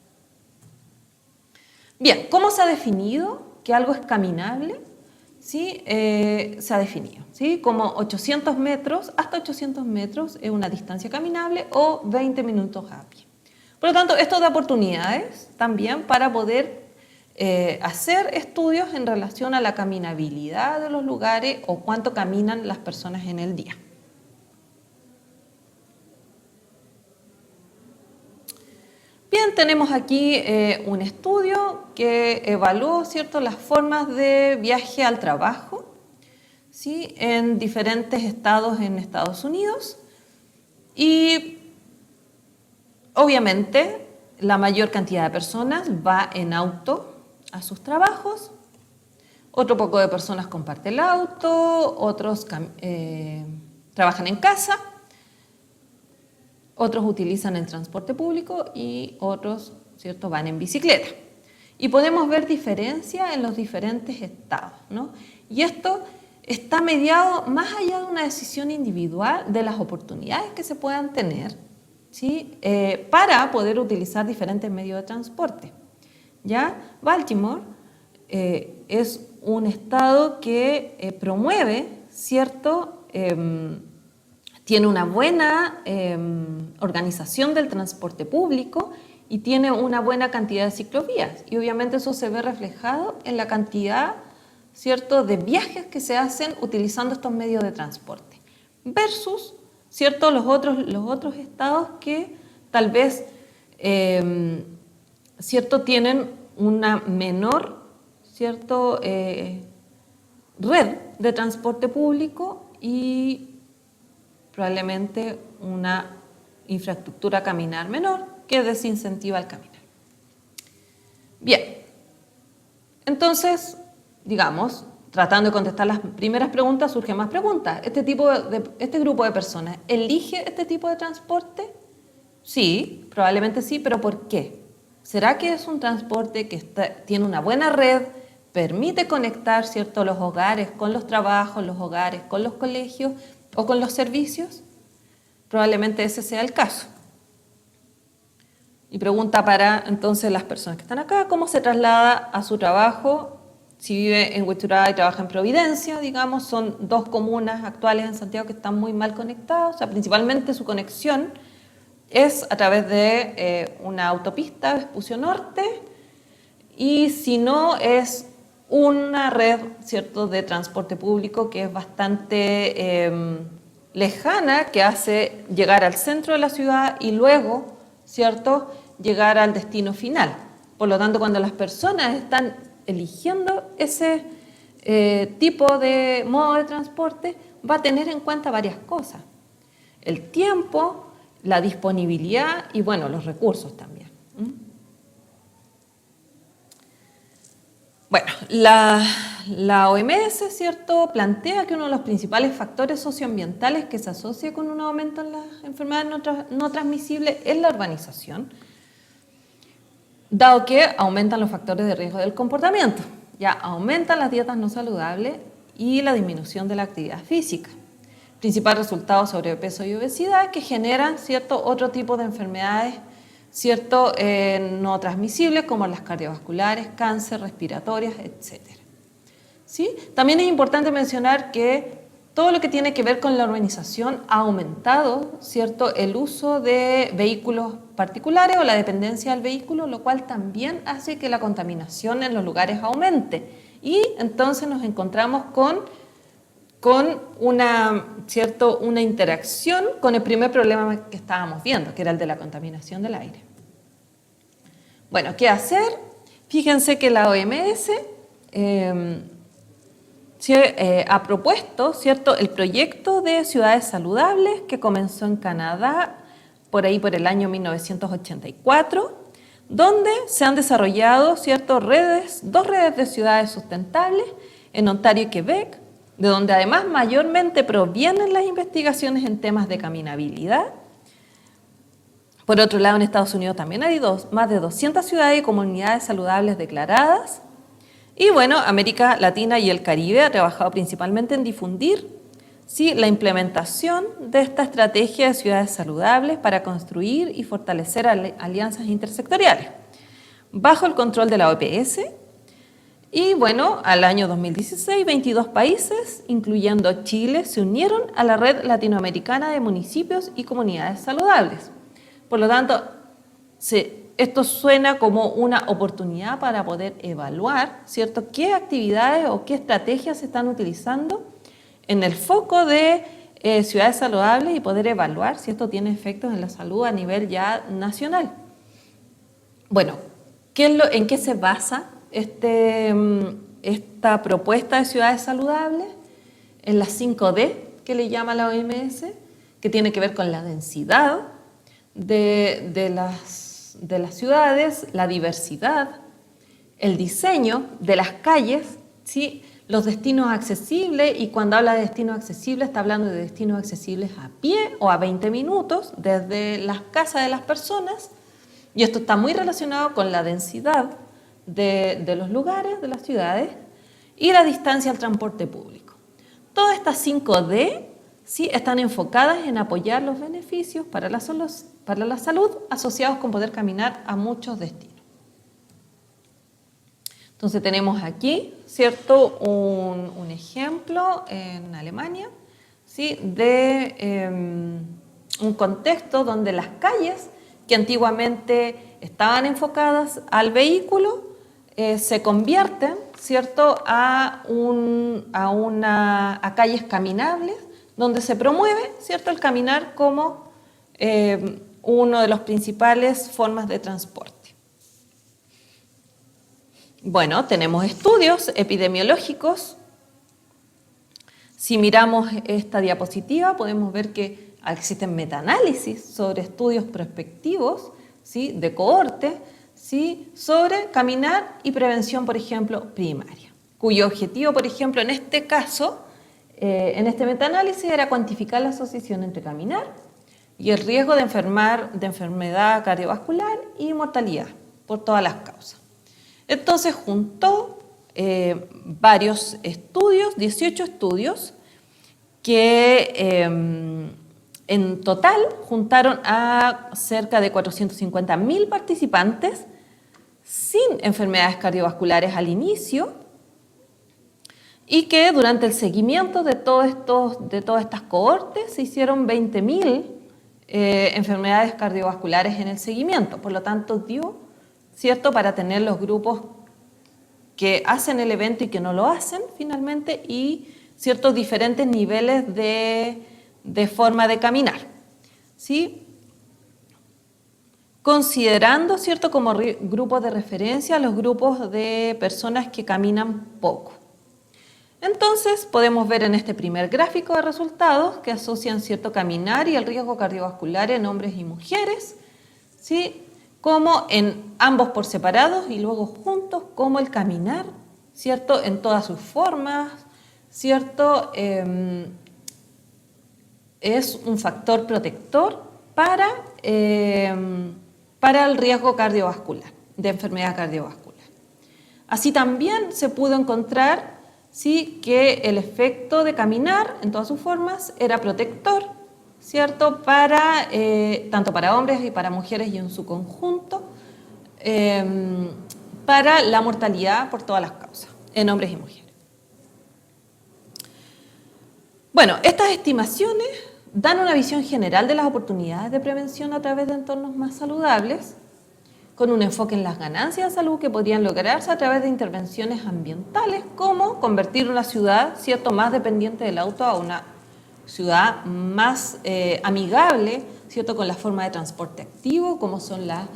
Bien, ¿cómo se ha definido que algo es caminable? ¿Sí? Se ha definido, ¿sí? Como 800 metros, hasta 800 metros es una distancia caminable o 20 minutos a pie. Por lo tanto, esto da oportunidades también para poder hacer estudios en relación a la caminabilidad de los lugares o cuánto caminan las personas en el día. Bien, tenemos aquí un estudio que evaluó, ¿cierto?, las formas de viaje al trabajo, ¿sí?, en diferentes estados en Estados Unidos. Y obviamente la mayor cantidad de personas va en auto a sus trabajos, otro poco de personas comparte el auto, otros trabajan en casa, otros utilizan el transporte público y otros, ¿cierto?, van en bicicleta. Y podemos ver diferencia en los diferentes estados, ¿no? Y esto está mediado más allá de una decisión individual de las oportunidades que se puedan tener, ¿sí?, para poder utilizar diferentes medios de transporte. ¿Ya? Baltimore es un estado que promueve, ¿cierto?, tiene una buena organización del transporte público y tiene una buena cantidad de ciclovías. Y obviamente eso se ve reflejado en la cantidad, ¿cierto?, de viajes que se hacen utilizando estos medios de transporte. Versus, ¿cierto?, los otros estados que tal vez, ¿cierto?, tienen una menor, ¿cierto?, red de transporte público y probablemente una infraestructura a caminar menor que desincentiva el caminar. Bien, entonces, digamos, tratando de contestar las primeras preguntas, surgen más preguntas. ¿Este grupo de personas elige este tipo de transporte? Sí, probablemente sí, pero ¿por qué? ¿Será que es un transporte que tiene una buena red, permite conectar, ¿cierto?, los hogares con los trabajos, los hogares con los colegios o con los servicios? Probablemente ese sea el caso. Y pregunta para entonces las personas que están acá, ¿cómo se traslada a su trabajo? Si vive en Huechuraba y trabaja en Providencia, digamos, son dos comunas actuales en Santiago que están muy mal conectadas, o sea, principalmente su conexión es a través de una autopista, Vespucio Norte, y si no es una red, ¿cierto?, de transporte público que es bastante lejana, que hace llegar al centro de la ciudad y luego, ¿cierto?, llegar al destino final. Por lo tanto, cuando las personas están eligiendo ese tipo de modo de transporte, va a tener en cuenta varias cosas. El tiempo, la disponibilidad y, bueno, los recursos también. Bueno, la OMS, ¿cierto?, plantea que uno de los principales factores socioambientales que se asocia con un aumento en las enfermedades no transmisibles es la urbanización, dado que aumentan los factores de riesgo del comportamiento. Ya aumentan las dietas no saludables y la disminución de la actividad física. Principal resultado, sobrepeso y obesidad, que generan, ¿cierto?, otro tipo de enfermedades, ¿cierto?, no transmisibles, como las cardiovasculares, cáncer, respiratorias, etc. ¿Sí? También es importante mencionar que todo lo que tiene que ver con la urbanización ha aumentado, ¿cierto?, el uso de vehículos particulares o la dependencia del vehículo, lo cual también hace que la contaminación en los lugares aumente. Y entonces nos encontramos con una interacción con el primer problema que estábamos viendo, que era el de la contaminación del aire. Bueno, ¿qué hacer? Fíjense que la OMS ha propuesto, ¿cierto?, el proyecto de ciudades saludables que comenzó en Canadá por ahí por el año 1984, donde se han desarrollado, ¿cierto?, dos redes de ciudades sustentables en Ontario y Quebec, de donde además mayormente provienen las investigaciones en temas de caminabilidad. Por otro lado, en Estados Unidos también hay más de 200 ciudades y comunidades saludables declaradas. Y bueno, América Latina y el Caribe ha trabajado principalmente en difundir, ¿sí?, la implementación de esta estrategia de ciudades saludables para construir y fortalecer alianzas intersectoriales, bajo el control de la OPS. Y bueno, al año 2016, 22 países, incluyendo Chile, se unieron a la Red Latinoamericana de Municipios y Comunidades Saludables. Por lo tanto, esto suena como una oportunidad para poder evaluar, ¿cierto?, qué actividades o qué estrategias se están utilizando en el foco de ciudades saludables y poder evaluar si esto tiene efectos en la salud a nivel ya nacional. Bueno, ¿en qué se basa esta propuesta de ciudades saludables? En las 5D, que le llama la OMS, que tiene que ver con la densidad de las ciudades, la diversidad, el diseño de las calles, ¿sí?, los destinos accesibles, y cuando habla de destinos accesibles está hablando de destinos accesibles a pie o a 20 minutos desde las casas de las personas, y esto está muy relacionado con la densidad de los lugares, de las ciudades, y la distancia al transporte público. Todas estas 5D, ¿sí?, están enfocadas en apoyar los beneficios para la salud asociados con poder caminar a muchos destinos. Entonces tenemos aquí, ¿cierto?, un ejemplo en Alemania, ¿sí?, de un contexto donde las calles que antiguamente estaban enfocadas al vehículo se convierten, ¿cierto?, a calles caminables, donde se promueve, ¿cierto?, el caminar como uno de las principales formas de transporte. Bueno, tenemos estudios epidemiológicos. Si miramos esta diapositiva, podemos ver que existen metaanálisis sobre estudios prospectivos, ¿sí?, de cohorte, ¿sí?, sobre caminar y prevención, por ejemplo, primaria, cuyo objetivo, por ejemplo, en este caso, en este metaanálisis era cuantificar la asociación entre caminar y el riesgo de enfermedad cardiovascular y mortalidad por todas las causas. Entonces juntó varios estudios, 18 estudios, que en total juntaron a cerca de 450.000 participantes sin enfermedades cardiovasculares al inicio, y que durante el seguimiento de todas estas cohortes se hicieron 20.000 enfermedades cardiovasculares en el seguimiento. Por lo tanto, dio, ¿cierto?, para tener los grupos que hacen el evento y que no lo hacen finalmente, y ciertos diferentes niveles de forma de caminar, ¿sí?, considerando, ¿cierto?, como grupos de referencia los grupos de personas que caminan poco. Entonces podemos ver en este primer gráfico de resultados que asocian cierto caminar y el riesgo cardiovascular en hombres y mujeres, ¿sí?, como en ambos por separados y luego juntos, como el caminar, ¿cierto?, en todas sus formas, ¿cierto?, es un factor protector para el riesgo cardiovascular, de enfermedad cardiovascular. Así también se pudo encontrar, sí, que el efecto de caminar en todas sus formas era protector, ¿cierto?, tanto para hombres y para mujeres y en su conjunto, para la mortalidad por todas las causas, en hombres y mujeres. Bueno, estas estimaciones dan una visión general de las oportunidades de prevención a través de entornos más saludables, con un enfoque en las ganancias de salud que podrían lograrse a través de intervenciones ambientales, como convertir una ciudad, ¿cierto?, más dependiente del auto a una ciudad más amigable, ¿cierto?, con la forma de transporte activo, como son la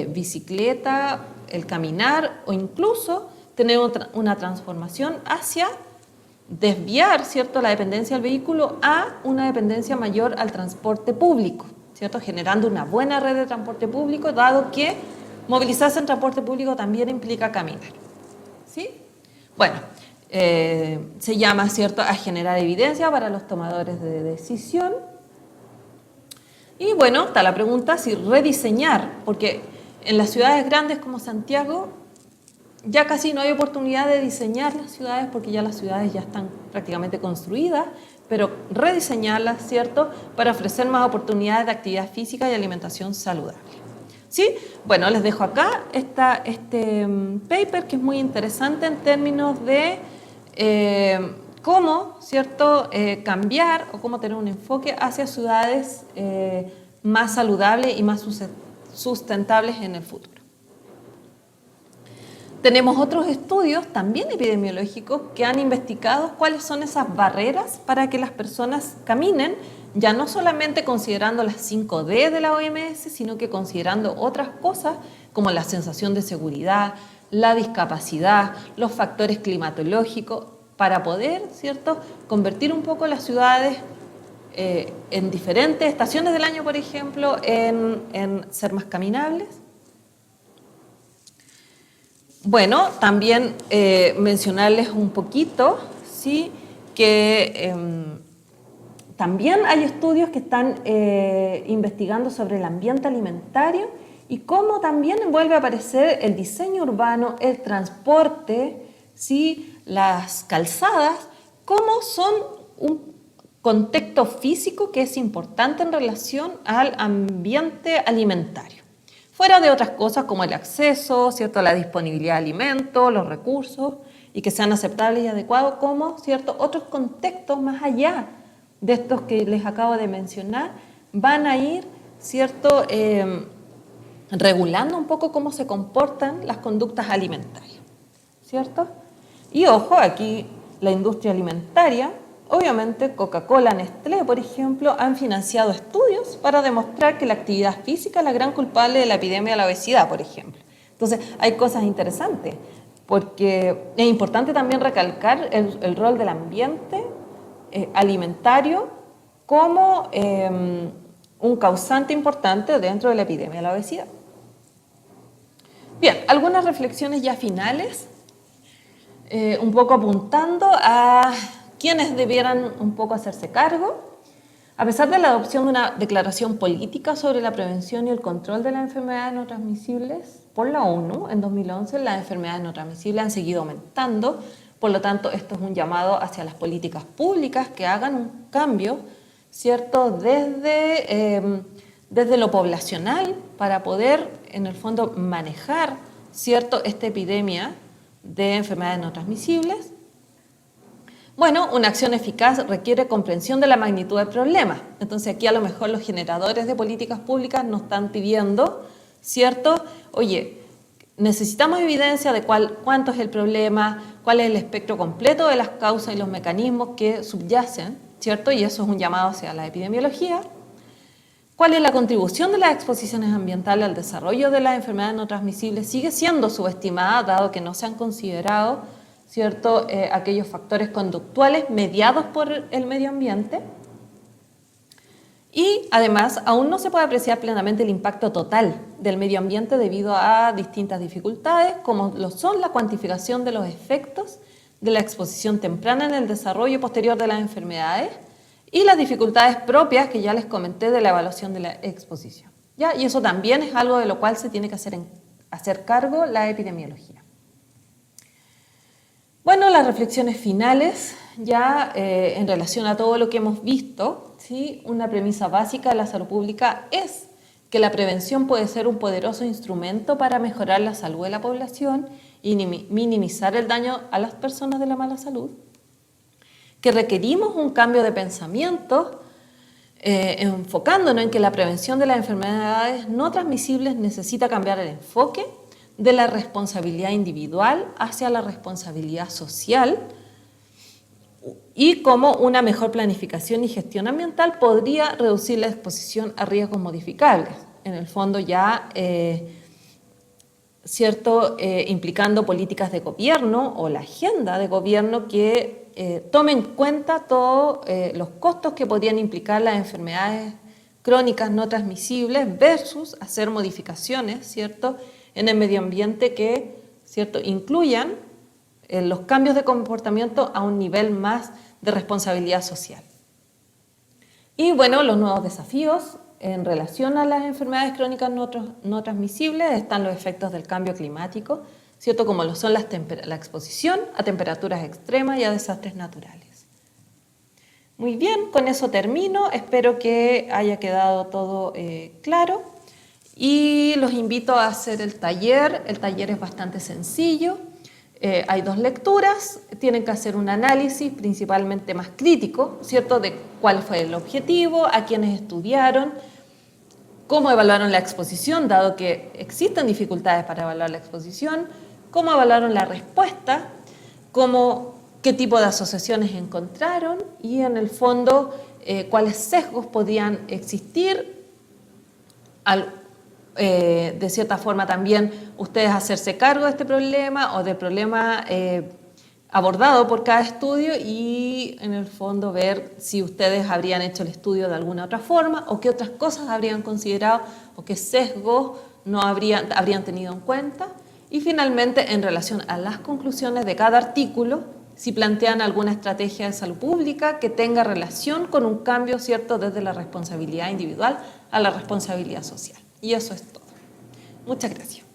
bicicleta, el caminar, o incluso tener una transformación hacia desviar, ¿cierto?, la dependencia del vehículo a una dependencia mayor al transporte público, ¿cierto?, generando una buena red de transporte público, dado que movilizarse en transporte público también implica caminar. ¿Sí? Bueno, se llama, ¿cierto?, a generar evidencia para los tomadores de decisión. Y bueno, está la pregunta si rediseñar, porque en las ciudades grandes como Santiago ya casi no hay oportunidad de diseñar las ciudades porque ya las ciudades ya están prácticamente construidas, pero rediseñarlas, ¿cierto?, para ofrecer más oportunidades de actividad física y alimentación saludable. ¿Sí? Bueno, les dejo acá este paper que es muy interesante en términos de cómo, ¿cierto?, cambiar o cómo tener un enfoque hacia ciudades más saludables y más sustentables en el futuro. Tenemos otros estudios, también epidemiológicos, que han investigado cuáles son esas barreras para que las personas caminen, ya no solamente considerando las 5D de la OMS, sino que considerando otras cosas como la sensación de seguridad, la discapacidad, los factores climatológicos, para poder, ¿cierto?, convertir un poco las ciudades en diferentes estaciones del año, por ejemplo, en ser más caminables. Bueno, también mencionarles un poquito, ¿sí?, que también hay estudios que están investigando sobre el ambiente alimentario y cómo también vuelve a aparecer el diseño urbano, el transporte, ¿sí?, las calzadas, cómo son un contexto físico que es importante en relación al ambiente alimentario. Fuera de otras cosas como el acceso, ¿cierto?, la disponibilidad de alimentos, los recursos, y que sean aceptables y adecuados, como, ¿cierto?, otros contextos más allá de estos que les acabo de mencionar, van a ir, ¿cierto?, regulando un poco cómo se comportan las conductas alimentarias, ¿cierto? Y ojo, aquí la industria alimentaria, obviamente Coca-Cola, Nestlé, por ejemplo, han financiado estudios para demostrar que la actividad física es la gran culpable de la epidemia de la obesidad, por ejemplo. Entonces, hay cosas interesantes, porque es importante también recalcar el rol del ambiente alimentario como un causante importante dentro de la epidemia de la obesidad. Bien, algunas reflexiones ya finales, un poco apuntando a quienes debieran un poco hacerse cargo. A pesar de la adopción de una declaración política sobre la prevención y el control de las enfermedades no transmisibles por la ONU en 2011, las enfermedades no transmisibles han seguido aumentando. Por lo tanto, esto es un llamado hacia las políticas públicas que hagan un cambio, ¿cierto?, desde lo poblacional para poder, en el fondo, manejar, ¿cierto?, esta epidemia de enfermedades no transmisibles. Bueno, una acción eficaz requiere comprensión de la magnitud del problema. Entonces, aquí a lo mejor los generadores de políticas públicas nos están pidiendo, ¿cierto?, oye, necesitamos evidencia de cuánto es el problema, cuál es el espectro completo de las causas y los mecanismos que subyacen, ¿cierto? Y eso es un llamado hacia la epidemiología. ¿Cuál es la contribución de las exposiciones ambientales al desarrollo de las enfermedades no transmisibles? Sigue siendo subestimada, dado que no se han considerado, ¿cierto?, aquellos factores conductuales mediados por el medio ambiente. Y además, aún no se puede apreciar plenamente el impacto total del medio ambiente debido a distintas dificultades, como lo son la cuantificación de los efectos de la exposición temprana en el desarrollo posterior de las enfermedades y las dificultades propias que ya les comenté de la evaluación de la exposición, ¿ya? Y eso también es algo de lo cual se tiene que hacer cargo la epidemiología. Bueno, las reflexiones finales, ya en relación a todo lo que hemos visto, ¿sí? Una premisa básica de la salud pública es que la prevención puede ser un poderoso instrumento para mejorar la salud de la población y minimizar el daño a las personas de la mala salud, que requerimos un cambio de pensamiento enfocándonos en que la prevención de las enfermedades no transmisibles necesita cambiar el enfoque de la responsabilidad individual hacia la responsabilidad social, y cómo una mejor planificación y gestión ambiental podría reducir la exposición a riesgos modificables. En el fondo ya, ¿cierto?, implicando políticas de gobierno o la agenda de gobierno que tome en cuenta todos los costos que podrían implicar las enfermedades crónicas no transmisibles versus hacer modificaciones, ¿cierto?, en el medio ambiente que, ¿cierto?, incluyan los cambios de comportamiento a un nivel más de responsabilidad social. Y bueno, los nuevos desafíos en relación a las enfermedades crónicas no transmisibles están los efectos del cambio climático, ¿cierto?, como lo son la exposición a temperaturas extremas y a desastres naturales. Muy bien, con eso termino. Espero que haya quedado todo claro y los invito a hacer el taller. El taller es bastante sencillo. Hay 2 lecturas, tienen que hacer un análisis principalmente más crítico, ¿cierto?, de cuál fue el objetivo, a quiénes estudiaron, cómo evaluaron la exposición, dado que existen dificultades para evaluar la exposición, cómo evaluaron la respuesta, qué tipo de asociaciones encontraron y en el fondo cuáles sesgos podían existir. De cierta forma también ustedes hacerse cargo de este problema o del problema abordado por cada estudio y en el fondo ver si ustedes habrían hecho el estudio de alguna otra forma o qué otras cosas habrían considerado o qué sesgos no habrían tenido en cuenta. Y finalmente, en relación a las conclusiones de cada artículo, si plantean alguna estrategia de salud pública que tenga relación con un cambio, ¿cierto?, desde la responsabilidad individual a la responsabilidad social. Y eso es todo. Muchas gracias.